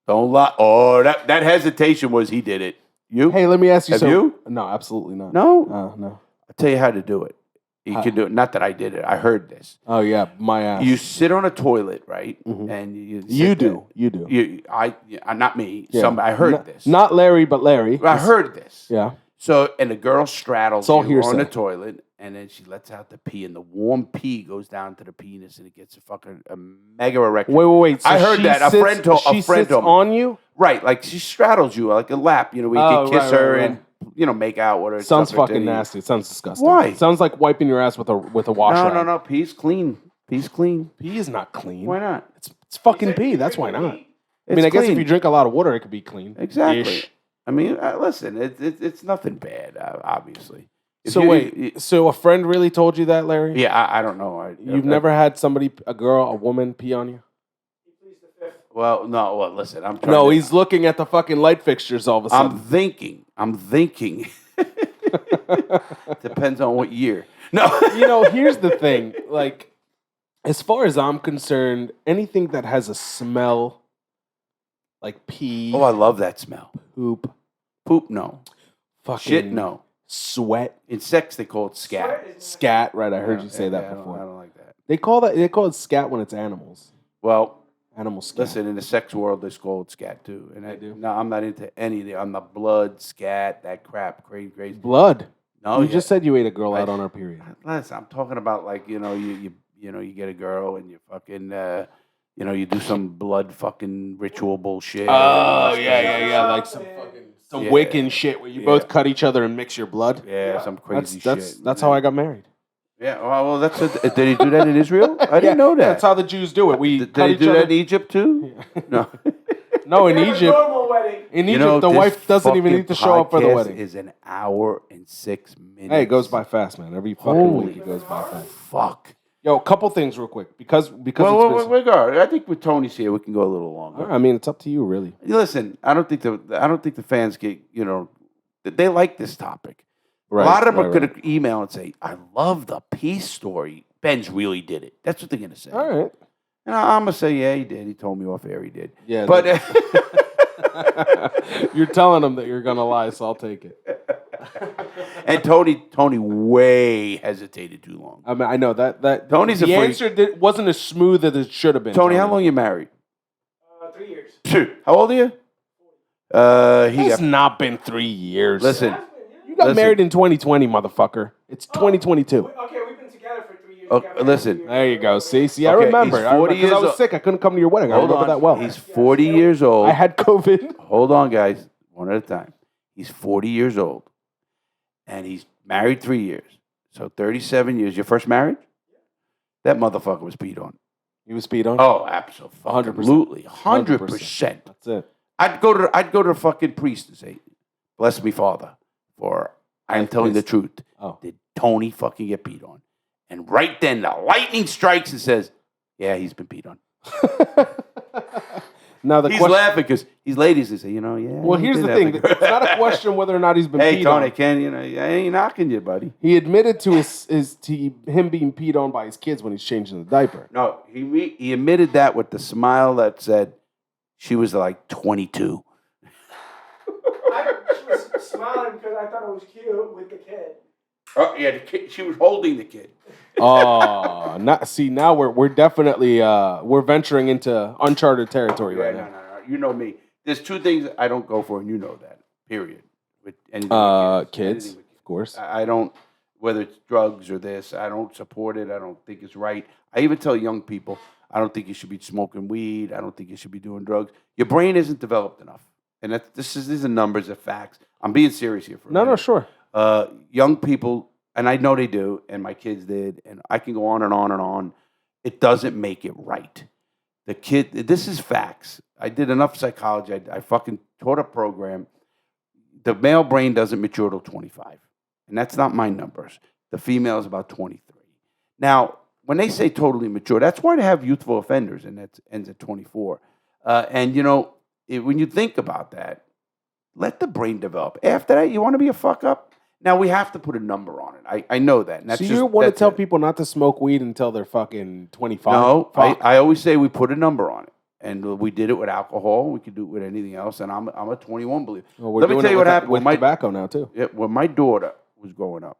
Don't lie. Oh, that hesitation was he did it. You? Hey, let me ask you Have something. you? No, absolutely not. No? No. I'll tell you how to do it. You How? can do it. Not that I did it. I heard this. Oh yeah, my ass. You sit on a toilet, right? Mhm. And You sit do. there. You do. Not me. Yeah. Somebody. I heard this. Not Larry, but Larry. I heard this. Yeah. So, and the girl straddles It's all you on hearsay. the toilet, and then she lets out the pee, and the warm pee goes down to the penis, and it gets a mega erection. Wait. So I heard she that. A sits- friend told She sits me. on you. Right, like she straddles you like a lap, where you can kiss her and make out with her. Sounds stuff her fucking titty. nasty. It sounds disgusting. Why? It sounds like wiping your ass with a wash rag. No. Pee's clean. Pee's clean. Pee is not clean. Why not? It's fucking pee. That's why not. I It's mean, I guess if clean. you drink a lot of water, it could be clean. Exactly. Ish. I mean, listen, it's nothing bad, obviously. If So you- wait, so a friend really told you that, Larry? Yeah, I don't know. You've never had somebody, a girl, a woman, pee on you? Well, no. Well, listen, I'm trying. No, to, he's looking at the fucking light fixtures all of a sudden. I'm thinking. Depends on what year. No. Here's the thing. Like, as far as I'm concerned, anything that has a smell, like pee, Oh, I love that smell. poop, Poop, no. fucking Shit, no. sweat, In sex, they call it scat. scat. Right, I heard you say Yeah, that I don't before. like that. They call it scat when it's animals. Well, Animal scat. listen, in the sex world, they call it scat too. And I do? No, I'm not into any of the. I'm the blood, scat, that crap, crazy. Blood. No, You just said you ate a girl out on her period. Listen, I'm talking about like you get a girl and you fucking you do some blood fucking ritual bullshit. Oh yeah, like some Yeah. Wiccan shit where you both cut each other and mix your blood. Yeah, some crazy shit. That's how I got married. Yeah, well, that's did he do that in Israel? I didn't know that. That's how the Jews do it. We Did cut they each do other. that in Egypt too? No. No, in They have a Egypt, normal wedding. the this wife doesn't even fucking need to show up for the podcast wedding. Is an hour and 6 minutes. Hey, it goes by fast, man. Every fucking Holy week it goes by fast. fuck. Yo, a couple things real quick because Well, it's been, we go. I think with Tony's here, we can go a little longer. I mean, it's up to you, really. Listen, I don't think the fans get they like this topic. Right, A lot of them right, are going to email and say, "I love the peace story. Benz really did it." That's what they're going to say. All right. And I'm going to say, "Yeah, he did. He told me off air he did." Yeah, But you're telling them that you're gonna lie, so I'll take it. and Tony way hesitated too long. I mean, I know that Tony's a the freak. answer wasn't as smooth as it should have been. Tony, how long you married? 3 years. Phew. How old are you? He It's got. not been 3 years. Listen, you got listen. married in 2020, motherfucker. It's 2022. Okay, we've been together for 3 years. Oh, We got married listen. 2 years. There you go. See, I Okay, remember. he's 40 Because I years was old. sick. I couldn't come to your wedding. I hold remember on. that well. He's 40 years old. I had COVID. Hold on, guys. One at a time. He's 40 years old, and he's married 3 years. So 37 years. Your first marriage? That motherfucker was peed on. You was speed on. Oh, absolutely, 100%. That's it. I'd go to the fucking priest and say, "Bless me, Father, for I am telling the truth." Oh. Did Tony fucking get peed on? And right then, the lightning strikes and says, "Yeah, he's been peed on." Now the He's question. laughing because these ladies they say, yeah. Well, he here's did the have thing. a- It's not a question whether or not he's been Hey, peed Tony, on. I ain't knocking you, buddy. He admitted to him being peed on by his kids when he's changing the diaper. No, he admitted that with the smile that said she was like 22. I was smiling because I thought it was cute with the kid. Oh yeah, the kid, she was holding the kid. Oh, now we're definitely we're venturing into uncharted territory right No. now. You know me. There's two things I don't go for, and you know that. Period. With anything with Kids, Anything with of course. I don't, whether it's drugs or this, I don't support it. I don't think it's right. I even tell young people, I don't think you should be smoking weed. I don't think you should be doing drugs. Your brain isn't developed enough. And these are numbers, are facts. I'm being serious here for a No, minute. sure. Young people, and I know they do, and my kids did, and I can go on and on and on. It doesn't make it right. The kid, this is facts. I did enough psychology. I fucking taught a program. The male brain doesn't mature till 25. And that's not my numbers. The female is about 23. Now, when they say totally mature, that's why they have youthful offenders, and that ends at 24. And, when you think about that, let the brain develop. After that, you want to be a fuck up? Now, we have to put a number on it. I know that. And that's So you want to that's tell it. people not to smoke weed until they're fucking 25? No, Fuck. I always say we put a number on it. And we did it with alcohol. We could do it with anything else. And I'm a 21 believer. Well, we're Let me doing tell it you with what happened with when tobacco now too. when my daughter was growing up.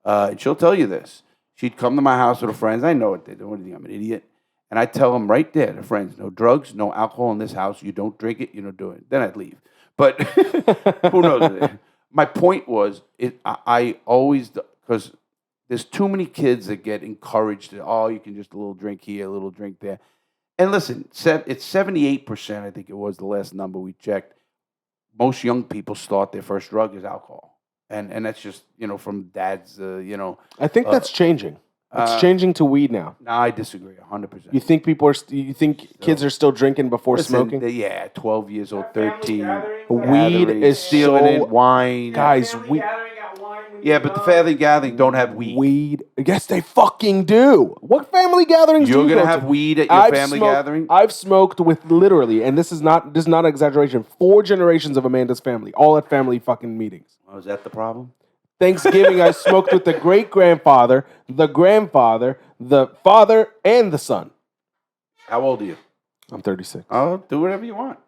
and she'll tell you this. She'd come to my house with her friends. I know it. They don't think I'm an idiot. And I tell them right there, the friends, no drugs, no alcohol in this house. You don't drink it, you don't do it. Then I'd leave. But who knows? My point was, I always, because there's too many kids that get encouraged to, oh, you can just a little drink here, a little drink there. And listen, it's 78%, I think it was the last number we checked. Most young people start their first drug as alcohol. And that's just, from dad's, I think that's changing. It's changing to weed now. No, I disagree 100%. You think you think kids are still drinking before smoking? Yeah, 12 years old, 13. Weed is stealing so, it, wine. Guys, Yeah, but the family gathering don't have weed. Weed. Yes, they fucking do. What family gatherings You're do you going to go have to? weed at your family gathering? I've smoked with literally, and this is not an exaggeration, 4 generations of Amanda's family, all at family fucking meetings. Oh, is that the problem? Thanksgiving, I smoked with the great-grandfather, the grandfather, the father, and the son. How old are you? I'm 36. Oh, do whatever you want.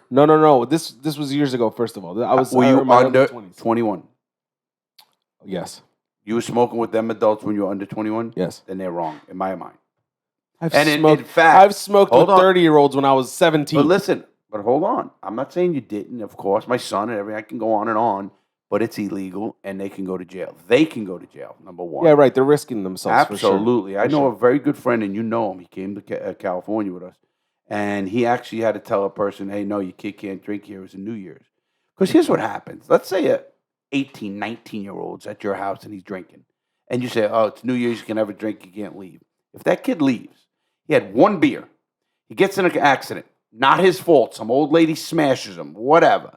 No. This was years ago, first of all. Were you under 21? Yes. You were smoking with them adults when you were under 21? Yes. Then they're wrong, in my mind. I've in fact, I've smoked with 30-year-olds when I was 17. But listen, hold on. I'm not saying you didn't. Of course, my son and everything, I can go on and on. But it's illegal, and they can go to jail. They can go to jail, number one. Yeah, right. They're risking themselves. Absolutely. For sure. I know a very good friend, and you know him. He came to California with us. And he actually had to tell a person, hey, no, your kid can't drink here. It was a New Year's. Because here's what happens. Let's say a 18, 19-year-old's at your house, and he's drinking. And you say, oh, it's New Year's. You can have a drink. You can't leave. If that kid leaves, he had one beer. He gets in an accident. Not his fault. Some old lady smashes him. Whatever.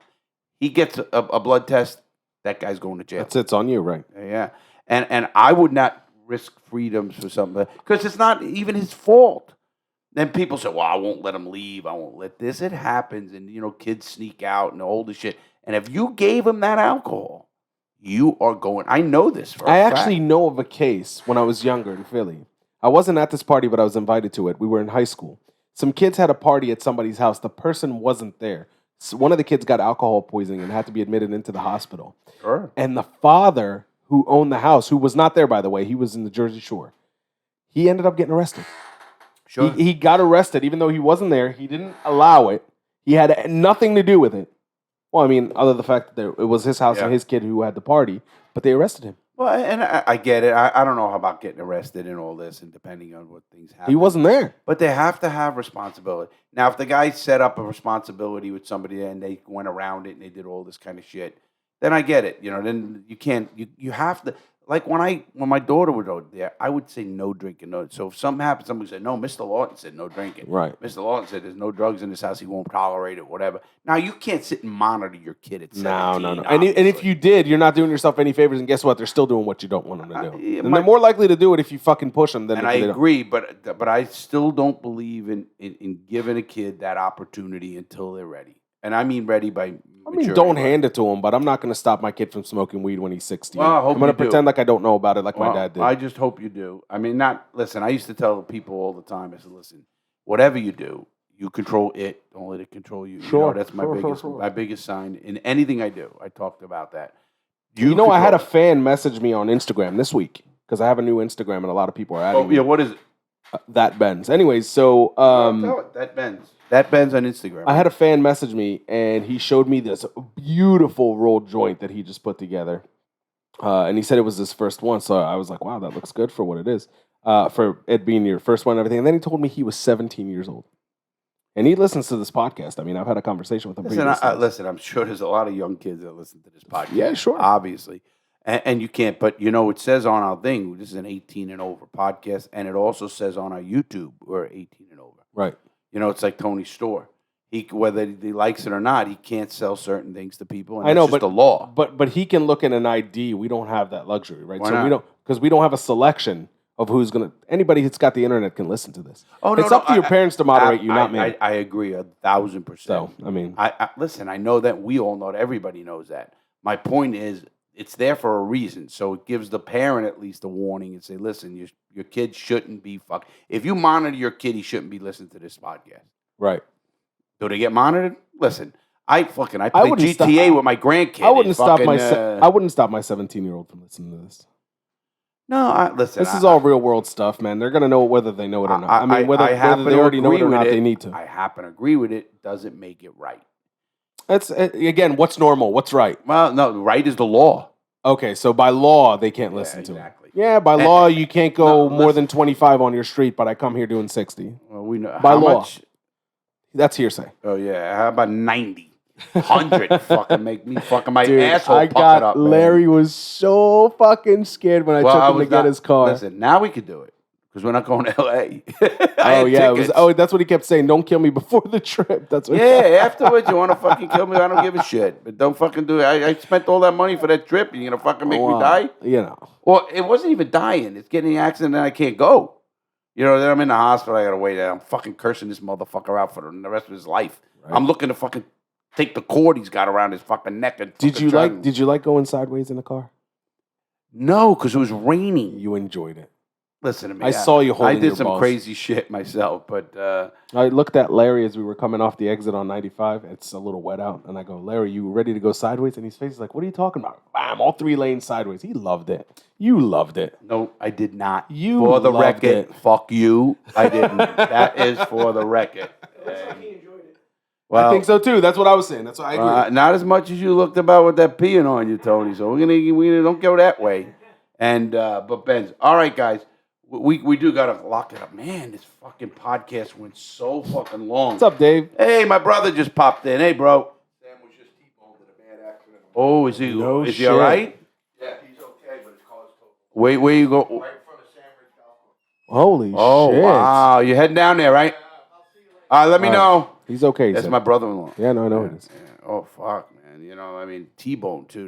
He gets a blood test. That guy's going to jail. It's on you, right? Yeah. And I would not risk freedoms for something because it's not even his fault. Then people say, well, I won't let him leave. I won't let this. It happens. And, kids sneak out and all this shit. And if you gave him that alcohol, you are going. I know this for a fact. actually know of a case when I was younger in Philly. I wasn't at this party, but I was invited to it. We were in high school. Some kids had a party at somebody's house. The person wasn't there. So one of the kids got alcohol poisoning and had to be admitted into the hospital. Sure. And the father who owned the house, who was not there, by the way, he was in the Jersey Shore. He ended up getting arrested. Sure. He got arrested, even though he wasn't there. He didn't allow it. He had nothing to do with it. Well, I mean, other than the fact that it was his house and his kid who had the party, but they arrested him. Well, and I get it. I don't know about getting arrested and all this, and depending on what things happen. He wasn't there. But they have to have responsibility. Now, if the guy set up a responsibility with somebody and they went around it and they did all this kind of shit, then I get it. Then you can't. You have to. Like when my daughter would go there, I would say no drinking. No. So if something happened, somebody said, no, Mr. Lawton said no drinking. Right. Mr. Lawton said there's no drugs in this house. He won't tolerate it, whatever. Now, you can't sit and monitor your kid at 17. No. And if you did, you're not doing yourself any favors. And guess what? They're still doing what you don't want them to do. And they're more likely to do it if you fucking push them than and if I they agree, but I still don't believe in giving a kid that opportunity until they're ready. And I mean ready by maturity. don't hand it to him, but I'm not going to stop my kid from smoking weed when he's 16. Well, I hope I'm going to you do. pretend like I don't know about it like my dad did. I just hope you do. I mean, listen, I used to tell people all the time, I said, listen, whatever you do, you control it. Don't let it control you. Sure. That's my my biggest sign in anything I do. I talked about that. I had a fan message me on Instagram this week because I have a new Instagram and a lot of people are adding me. What is it? That Benz. Anyways, so tell it. That Benz. That Benz on Instagram. I had a fan message me and he showed me this beautiful rolled joint that he just put together. And he said it was his first one. So I was like, wow, that looks good for what it is. For it being your first one and everything. And then he told me he was 17 years old. And he listens to this podcast. I mean, I've had a conversation with him. Listen, I'm sure there's a lot of young kids that listen to this podcast. Yeah, sure. Obviously. And you can't, but it says on our thing, this is an 18 and over podcast. And it also says on our YouTube, we're 18 and over. Right. It's like Tony's store. Whether he likes it or not, he can't sell certain things to people. And I know, that's just the law. But he can look at an ID. We don't have that luxury, right? Why so not? we don't have a selection of who's gonna. Anybody that's got the internet can listen to this. Oh, no, it's up to your parents to moderate you, not me. I agree 1,000%. So I mean, listen. I know that we all know that. Everybody knows that. My point is, it's there for a reason. So it gives the parent at least a warning and say, listen, your kid shouldn't be fucked. If you monitor your kid, he shouldn't be listening to this podcast. right. Do they get monitored? Listen, I play GTA with my grandkids. I wouldn't stop my 17-year-old from listening to this. No, listen. This is all real world stuff, man. They're gonna know whether they know it or not. I mean, whether happen they to already know it agree or with not, they need to. I happen to agree with it. Doesn't make it right. That's again, what's normal? What's right? Well, no, right is the law. Okay, so by law they can't listen to it. Exactly. Yeah, by law you can't go No, more than 25 on your street, but I come here doing 60. Well, we know By how law. much. That's hearsay. Oh yeah, how about 90? 100 fucking make me fucking my Dude, asshole I puckered got up. Man. Larry was so fucking scared when I took him to get his car. Listen, now we could do it because we're not going to L.A. Oh yeah, that's what he kept saying. Don't kill me before the trip. That's what. Yeah, afterwards you want to fucking kill me? I don't give a shit. But don't fucking do it. I spent all that money for that trip. And you're gonna fucking make me die? You know. Well, it wasn't even dying. It's getting in an accident and I can't go. You know, then I'm in the hospital. I gotta wait. I'm fucking cursing this motherfucker out for the rest of his life. Right. I'm looking to fucking take the cord he's got around his fucking neck and. Did you like going sideways in the car? No, because it was raining. You enjoyed it. Listen to me. I saw you holding I did your some balls. crazy shit myself, but I looked at Larry as we were coming off the exit on 95. It's a little wet out, and I go, Larry, you ready to go sideways? And his face is like, what are you talking about? Bam! All 3 lanes sideways. He loved it. You loved it. No, I did not. You for the loved record, it. fuck you. I didn't. That is for the record. Looks like he enjoyed it. Well, I think so too. That's what I was saying. That's why I agree. Not as much as you looked about with that peeing on you, Tony. So we don't go that way. And but Benz, all right, guys. We do gotta lock it up. Man, this fucking podcast went so fucking long. What's up, Dave? Hey, my brother just popped in. Hey, bro. Sam was just T-boned in a bad accident. Oh, is he? No is he shit. all right? Yeah, he's okay, but his car's totaled. Where you go? Right in front of Sam Ridge Golf Course. Holy Oh, shit. wow. You're heading down there, right? I'll see you later. All right, let me know. He's okay. That's Sam. my brother-in-law. Yeah, no, I know it is. Yeah. Oh, fuck, man. You know, I mean, T-bone, too.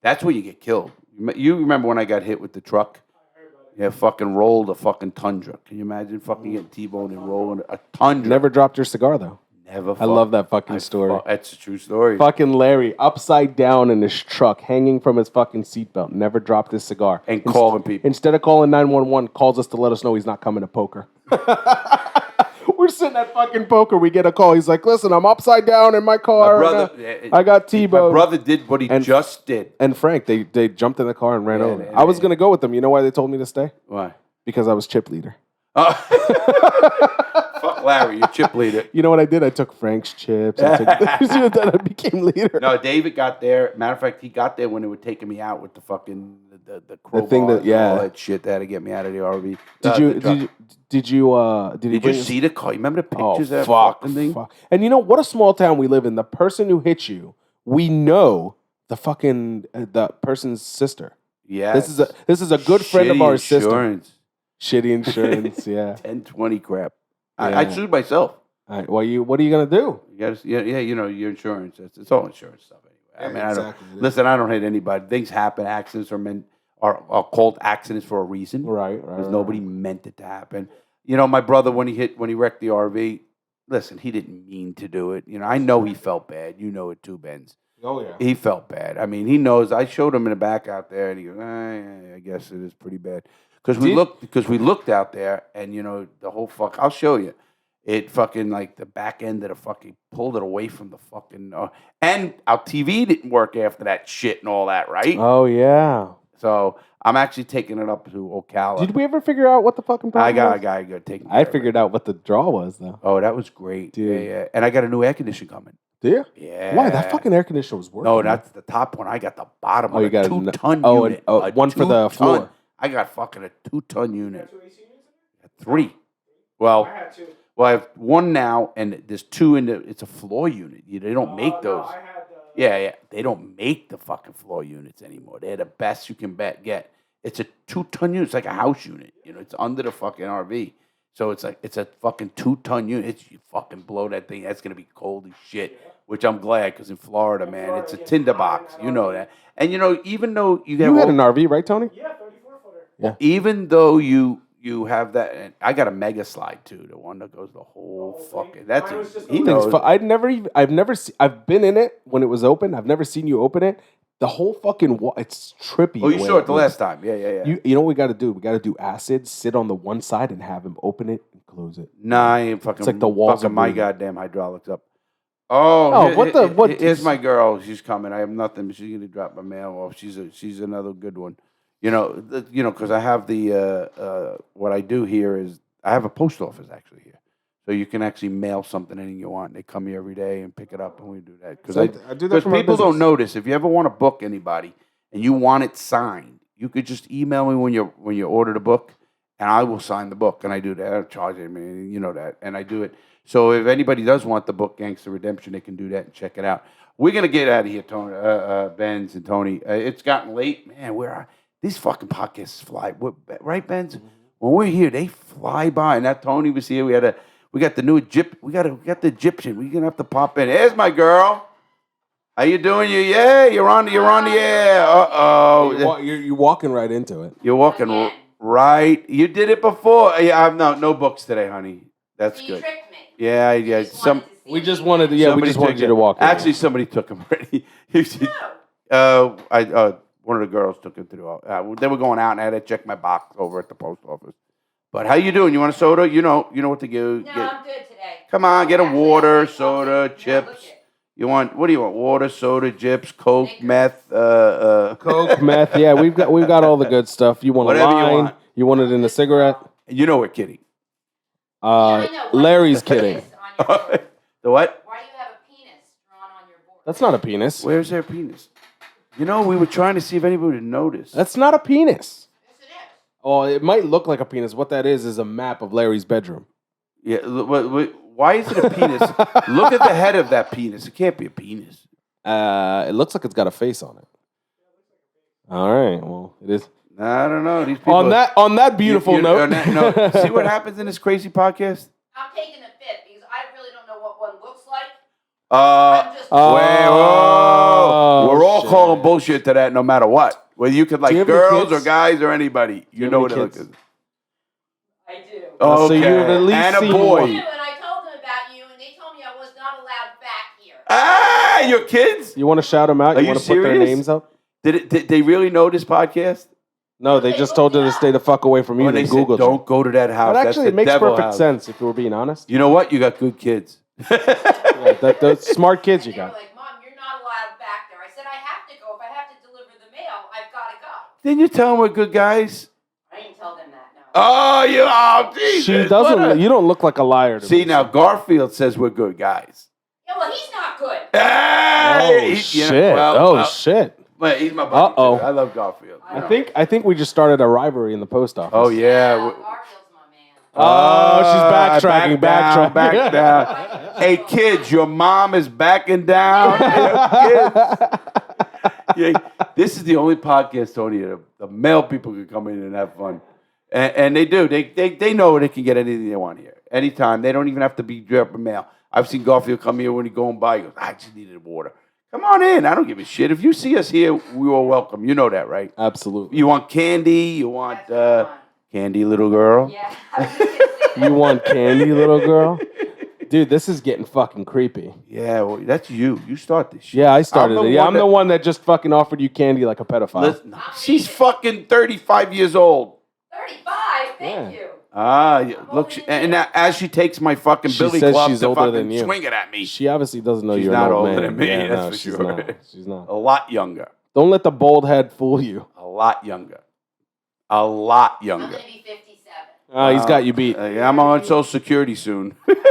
That's where you get killed. You remember when I got hit with the truck? Yeah, fucking rolled a fucking Tundra. Can you imagine fucking getting T-boned and rolling a Tundra? Never dropped your cigar, though. Never. I love that fucking story. That's a true story. Fucking Larry, upside down in his truck, hanging from his fucking seatbelt, never dropped his cigar. And calling people. Instead of calling 911, calls us to let us know he's not coming to poker. We're sitting at fucking poker. We get a call. He's like, listen, I'm upside down in my car. I got T-boned. My brother did what he just did. And Frank, they jumped in the car and ran over. Yeah, I was going to go with them. You know why they told me to stay? Why? Because I was chip leader. Fuck Larry, you're chip leader. You know what I did? I took Frank's chips. I took then I became leader. No, David got there. Matter of fact, he got there when they were taking me out with the fucking the crowbar thing that- yeah. and all that shit. They had to get me out of the RV. Did you see the car? You remember the Oh, pictures of that fuck, fucking thing? fuck. And you know what a small town we live in. The person who hit you, we know the fucking the person's sister. Yeah. This is a good friend of ours' sister. Insurance. Shitty insurance, yeah. 10-20 crap. Yeah. I sued myself. All right, what are you gonna do? You gotta, yeah, you know, your insurance. It's all insurance stuff anyway. I mean, exactly. Listen, I don't hate anybody. Things happen. Accidents are called accidents for a reason. Right. Because nobody meant it to happen. You know, my brother, when he wrecked the RV, listen, he didn't mean to do it. You know, I know he felt bad. You know it too, Benz. Oh yeah. He felt bad. I mean, he knows. I showed him in the back out there, and he goes, I guess it is pretty bad. Because we looked out there, and you know the whole fuck. I'll show you. It fucking like the back end of the fucking pulled it away from the fucking and our TV didn't work after that shit and all that, right? Oh yeah. So I'm actually taking it up to Ocala. Did we ever figure out what the fucking problem was? I got taken. I figured out what the draw was though. Oh, that was great. Dude. Yeah. And I got a new air conditioner coming. Do you? Yeah. Why? That fucking air conditioner was working. No, that's the top one. I got the bottom one. You got a 2-ton oh, unit. one for the 2-ton. floor. I got fucking a 2-ton unit. 2 AC units in 3. there? Well, I had 2. I have 1 now, and there's 2 in the. It's a floor unit. They don't make those. No, I had Yeah. They don't make the fucking floor units anymore. They're the best you can get. It's a 2-ton unit. It's like a house unit. You know, it's under the fucking RV. So it's like it's a fucking 2-ton unit. You fucking blow that thing. That's gonna be cold as shit. Which I'm glad, because in Florida, man, it's a tinderbox. You know that. And you know, even though you had an RV, right, Tony? Yeah, 34-footer. Yeah. Even though you have that, and I got a mega slide too, the one that goes the whole fucking. That's Mine was just he a- knows. I've been in it when it was open. I've never seen you open it. The whole fucking wall, it's trippy. Oh, you the way saw it the moves. last time. Yeah. You know what we got to do? We got to do acid, sit on the one side, and have him open it and close it. Nah, I ain't fucking. It's like the walls fucking are my moving. goddamn hydraulics up. Oh, Oh, what? Here's my girl. She's coming. I have nothing, but she's gonna drop my mail off. She's another good one. Because I have what I do here is I have a post office actually here, so you can actually mail something anything you want. They come here every day and pick it up, and we do that. Because I do that for my people business. don't notice. If you ever want to book anybody and you want it signed, you could just email me when you order the book, and I will sign the book, and I do that. I don't charge anything, you know that, and I do it. So if anybody does want the book Gangster Redemption, they can do that and check it out. We're gonna get out of here, Tony, Benz and Tony. It's gotten late, man. Where are these fucking podcasts fly? Right, Benz? When we're here, they fly by. And that Tony was here. We got the new we got the Egyptian. We're gonna have to pop in. There's my girl. How you doing? You're on the air. You're walking right into it. You're walking right. You did it before. Yeah, I've no books today, honey. That's So good. you tricked me. Yeah. We just wanted you to walk. Actually, somebody took him already. One of the girls took him to the. They were going out, and I had to check my box over at the post office. But how you doing? You want a soda? You know what to give. No, I'm good today. Come on, get a Actually, water, I like soda, coffee. No, chips. look it. What do you want? Water, soda, chips, Coke, Snickers. meth, Coke, meth. Yeah, we've got all the good stuff. You want Whatever a you line? want. You want it in a cigarette? You know we're kidding. Yeah, I know. Why Larry's do you have a kidding. penis on your board? The what? Why do you have a penis drawn on your board? That's not a penis. Where's their penis? We were trying to see if anybody would notice. That's not a penis. Yes, it is. Oh, it might look like a penis. What that is a map of Larry's bedroom. Yeah. Why is it a penis? Look at the head of that penis. It can't be a penis. It looks like it's got a face on it. All right. Well, it is. I don't know. These people On that beautiful note. No, see what happens in this crazy podcast? I'm taking a fit because I really don't know what one looks like. Wait, whoa. We're all shit. calling bullshit to that no matter what. Whether you could like Do you have any girls kids? or guys or anybody. You have know any what it looks kids? like. I do. Oh, So okay. you've at least and a seen boy. I one. do, and I told them about you, and they told me I was not allowed back here. Ah, your kids? You want to shout them out? Are You you want to put their serious? names up? Did they really know this podcast? No, they just told you to stay the fuck away from you. When and they said, Googled don't you. go to that house. But That's actually, the it makes devil perfect house. sense if we're being honest. You know what? You got good kids. Yeah, those smart kids you And they were got. like, Mom, you're not allowed back there. I said, I have to go. If I have to deliver the mail, I've got to go. Didn't you tell them we're good guys? I didn't tell them that, no. Oh, Jesus. She what doesn't. a- You don't look like a liar to See, me. now Garfield says we're good guys. Yeah, well, he's not good. Hey, Shit. But he's my buddy. Uh-oh. Too. I love Garfield. I think we just started a rivalry in the post office. Oh yeah. Garfield's my man. Oh, she's backtracking. Back down. Hey kids, your mom is backing down. Yeah, this is the only podcast, Tony. The male people can come in and have fun, and they do. They know they can get anything they want here, anytime. They don't even have to be dropping mail. I've seen Garfield come here when he's going by. He goes, I just needed water. Come on in. I don't give a shit. If you see us here, we are welcome. You know that, right? Absolutely. You want candy? You want That's what I want. candy, little girl? Yeah. I was just gonna say that. You want candy, little girl? Dude, this is getting fucking creepy. Yeah, well, that's you. You start this shit. Yeah, I started I'm it. the Yeah, one I'm the one that just fucking offered you candy like a pedophile. Listen, she's fucking 35 years old. 35, thank you. Ah, I'm look, older than and you. as she takes my fucking She billy says club she's to older fucking than you. swing it at me. She obviously doesn't know She's you're not an old older man. than me, Yeah, that's no, for she's sure. not. She's not. A lot younger. Don't let the bald head fool you. A lot younger. A lot I'm younger. going to be 57. He's got you beat. Yeah, I'm on Social Security soon. All right,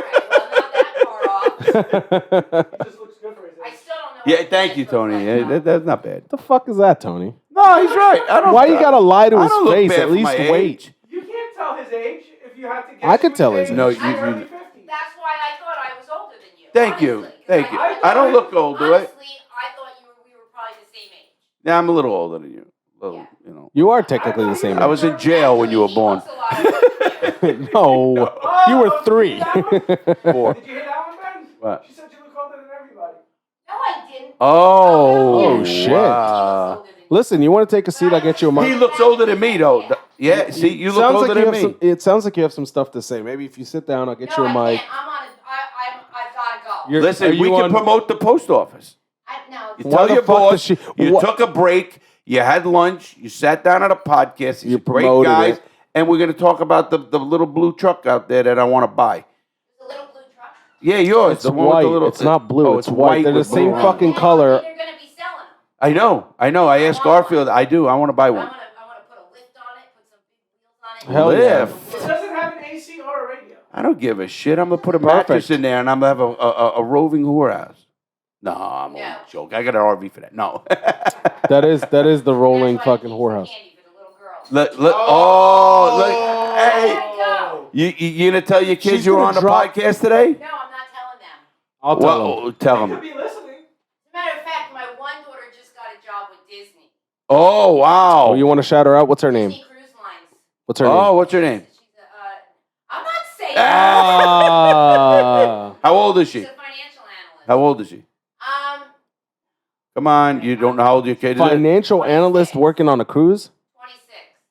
well, not that far off. He just looks good for his I age. still don't know Yeah, what thank his you, looks Tony. like, Yeah, though. that's not bad. the fuck is that, Tony? No, he's right. I don't. Why you gotta lie to I his don't look face? bad At for least my wait. age. You can't tell his age if you have to guess. I could his tell his age. No, He's you- early you- 50s. That's why I thought I was older than you. Thank you. honestly, 'cause Thank you. I I don't look old, do I? Honestly, I thought we were probably the same age. Yeah, I'm a little older than you. Little, Yeah. you know. You are technically the same I was age. in jail when you were He born. looks a lot older than you. No, Oh, you were did 3. you hear that one? Four. Did you hear that one, Ben? What? She said you look older than everybody. No, I didn't. Oh, shit. He looks Wow. older than you. Listen, you want to take a seat? I'll get you a mic. He looks older than me, though. Yeah, see, you look Sounds older like you than have me. some, it sounds like you have some stuff to say. Maybe if you sit down, I'll get No, you a I mic. can't. I've got to go. You're- are Listen, you we can on- promote the post office. No, You Why tell the your fuck boss does she- you what- took a break, you had lunch, you sat down at a podcast. These You are great promoted guys, it. and we're going to talk about the little blue truck out there that I want to buy. the little blue truck. Yeah, yours. It's the one white. with the little. It's not blue. Oh, it's white. They're the with same blue on it. fucking color. They're going to be selling them. I know. I asked I want Garfield. I do. I want to buy one. I want to Hell yeah. lift. It doesn't have an AC or a radio. I don't give a shit. I'm gonna put a mattress in there, and I'm gonna have a roving whorehouse. No, I'm No. only joking. I got an RV for that. No. That is the rolling That's why fucking he whorehouse. needs candy for the little girls. Look. Hey, Go. you gonna tell your kids She's you were gonna on the drop- podcast today? No, I'm not telling them. I'll tell them. Tell They them. could be listening. As a matter of fact, my one daughter just got a job with Disney. Oh wow. Oh, you want to shout her out? What's her name? Disney Cruise Lines. What's her name? Oh, what's her name? She's I'm not saying Ah. How old is she's she? a financial analyst. How old is she? Come on, you don't know how old your kid is? Financial analyst working on a cruise? 26.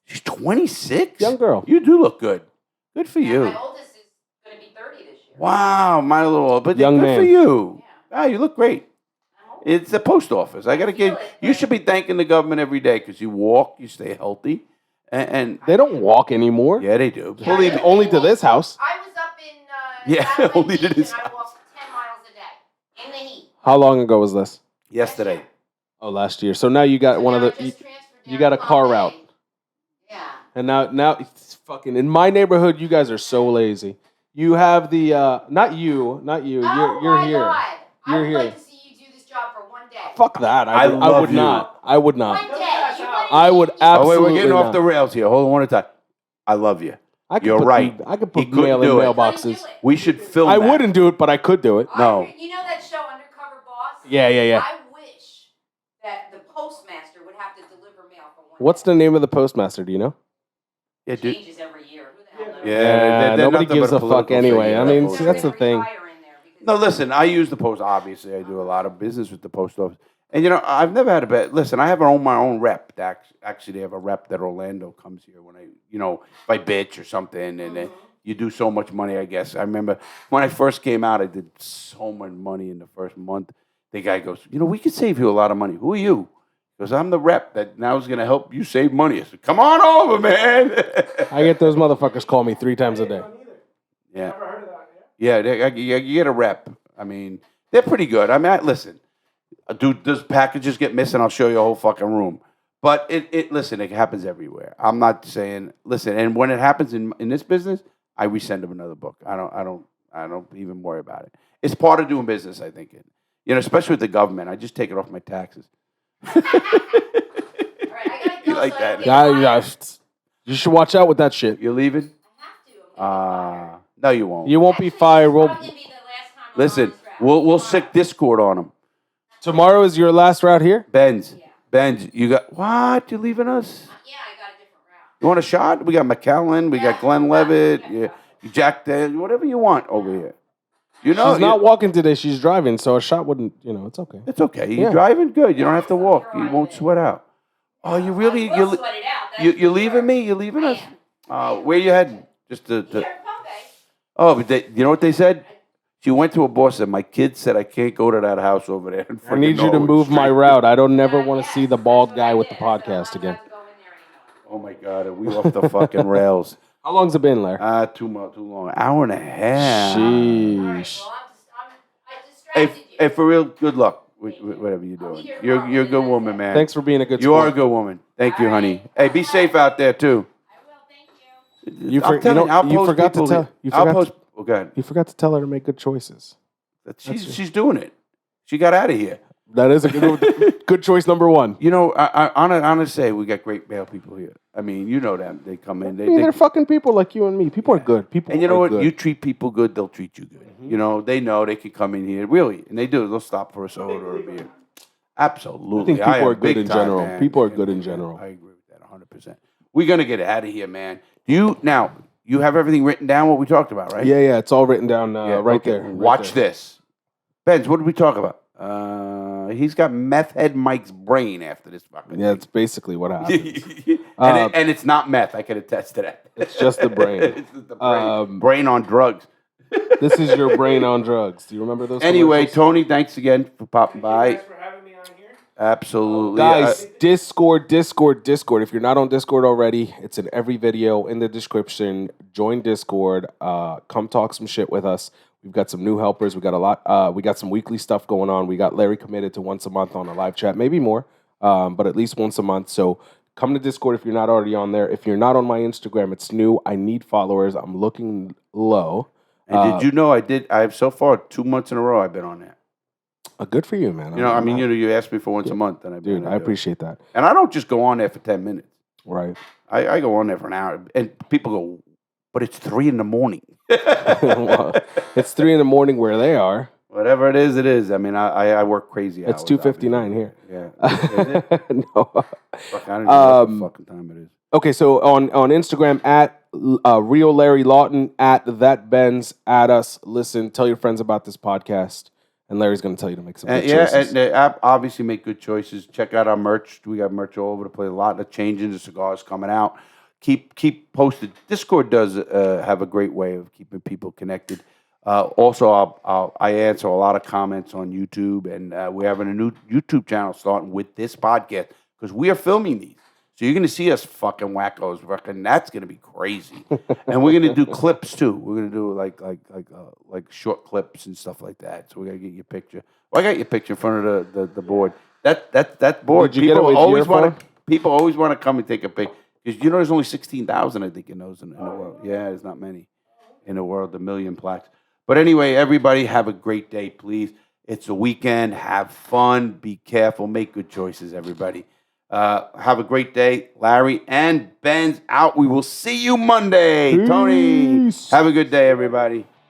She's 26? Young girl. You do look good. Good for And you. my oldest is going to be 30 this year. Wow, my little, but Young good man. for you. Yeah. Ah, you look great. I'm old. It's the post office. I gotta feel get. it, You but- should be thanking the government every day because you walk, you stay healthy, and They don't walk anymore. yeah, they do. Yeah, Believe I me. Only to this house. I was up in Yeah, Satellite only to Beach this and I house. walked 10 miles a day in the heat. How long ago was this? Yesterday. Oh, last year. So now you got So one of now I the. just transferred you down got a to car Palm route. Bay. Yeah. And now it's fucking in my neighborhood. You guys are so lazy. You have the not you. Oh you're my here. God. I You're would here. like to see you do this job for one day. Fuck that. I I love would you. not. I would not. One day. You wouldn't I would even- Oh wait, absolutely we're getting off not. the rails here. Hold on one at a time. I love you. I could You're put right. I could He put couldn't mail in do it. mailboxes. Couldn't do it. We should film. I that. wouldn't do it, but I could do it. No. You know that show Undercover Boss? Yeah. I wish that the postmaster would have to deliver mail for one What's day. the name of the postmaster? Do you know? Yeah, dude. Changes every year. Who the hell knows? Yeah, Yeah, they're nobody nothing gives but a fuck political anyway. figure. I mean, Bullshit. see, that's the thing. No, listen, I use the post. Obviously, I do a lot of business with the post office. And, you know, I've never had a bad. Listen, I have my own rep. Actually, they have a rep that Orlando comes here when I, you know, if I bitch or something. And then you do so much money, I guess. I remember when I first came out, I did so much money in the first month. The guy goes, you know, we could save you a lot of money. Who are you? Because I'm the rep that now is going to help you save money. I said, come on over, man. I get those motherfuckers call me 3 times a day. Yeah. Never heard of that. Yeah, you get a rep. I mean, they're pretty good. I mean, listen, does packages get missing? I'll show you a whole fucking room. But listen, it happens everywhere. I'm not saying, listen, and when it happens in this business, I resend them another book. I don't even worry about it. It's part of doing business, I think. You know, especially with the government, I just take it off my taxes. All right, I gotta go. You like so I that? don't get Yeah, fired. you should watch out with that shit. You're leaving? I have to. I'm gonna get fired. No, you won't. You won't be Actually, fired. this is We'll, probably gonna be the last time I'm Listen, on this route. we'll sick Discord on them. tomorrow is your last route here? Benz, Yeah. Benz, you got, what? You leaving us? Yeah, I got a different route. You want a shot? We got McKellen, we got Glenn Levitt, Jack Daniels, whatever you want over here. You know, She's not walking today. She's driving, so a shot wouldn't, it's okay. it's okay. You're Yeah. driving good. You don't have to walk. You won't sweat out. Oh, you really? I will sweat it out. That's You're for leaving sure. me? You're leaving us? Where you heading? Just to. Here in Palm Bay. Oh, but you know what they said? She went to a boss and my kid said I can't go to that house over there. in I need freaking you to Norwood move my Street." route. I don't never want Yes, to see the that's bald what guy I with the did, so I'm podcast not again. allowed to go in there anymore. Oh my God, are we off the fucking rails? How long's it been, Larry? Too long. Hour and a half. All right, Sheesh. well, I distracted you. Hey, for real, good luck with whatever you're I'll be doing. here You're tomorrow. a good woman, man. Thanks for being a good You are a sport. good woman. Thank you, All honey. right. Hey, be safe out there too. I will, thank you. You, I'm telling I'll post forgot to people- tell. You I'll forgot, post. Oh, go ahead. you forgot to tell her to make good choices. She's doing it. She got out of here. That is a good choice number one. You know, I honestly say we got great male people here. I mean, you know them. They come in. I mean, they're fucking people like you and me. People are good. People and you know are what? good. You treat people good, they'll treat you good. You know, they know they can come in here, really, and they do. They'll stop for a soda or a beer. Absolutely. I think people am are good big in time, general. man. People are good in general. I agree with that 100%. We're gonna get out of here, man. You have everything written down what we talked about, right? Yeah, it's all written down Yeah, right okay. there. right Watch there. this. Benz, what did we talk about? He's got meth head Mike's brain after this fucking Yeah, it's basically what happened. thing. and it's not meth. I can attest to that. It's just the brain. It's just the brain. Um, Brain on drugs. This is your brain on drugs. Do you remember those? Anyway, commercials? Tony, thanks again for popping Thank you by. guys for having me on here. Absolutely. Guys, Discord. If you're not on Discord already, it's in every video in the description. Join Discord. Come talk some shit with us. We've got some new helpers. We got a lot. We got some weekly stuff going on. We got Larry committed to once a month on a live chat, maybe more, but at least once a month. So Come to Discord if you're not already on there. If you're not on my Instagram, it's new. I need followers. I'm looking low. And did you know I've so far 2 months in a row I've been on there. Good for you, man. You know, you ask me for once a month, and Dude, I appreciate that. And I don't just go on there for 10 minutes. Right. I go on there for an hour, and people go, but it's 3 a.m. Well, it's 3 a.m. where they are. Whatever it is, it is. I mean, I work crazy hours. It's 2:59 here. Yeah. Is it? No. Fuck, I don't know what the fucking time it is. Okay, so on Instagram at Real Larry Lawton, at that Benz, at us. Listen, tell your friends about this podcast, and Larry's going to tell you to make some good choices. And obviously make good choices. Check out our merch. We got merch all over the place. A lot of changing. The cigars coming out. Keep posted. Discord does have a great way of keeping people connected. Also, I answer a lot of comments on YouTube, and we're having a new YouTube channel starting with this podcast because we are filming these. So you're going to see us fucking wackos, fucking. That's going to be crazy, and we're going to do clips too. We're going to do like short clips and stuff like that. So we got to get your picture. Well, I got your picture in front of the board. That board. Did you get it with your phone? People always want to come and take a pic because there's only 16,000 I think in those in the world. Yeah, there's not many in the world. 1 million plaques. But anyway, everybody have a great day, please. It's a weekend. Have fun. Be careful. Make good choices, everybody. Have a great day. Larry and Benz out. We will see you Monday. Peace. Tony, have a good day, everybody.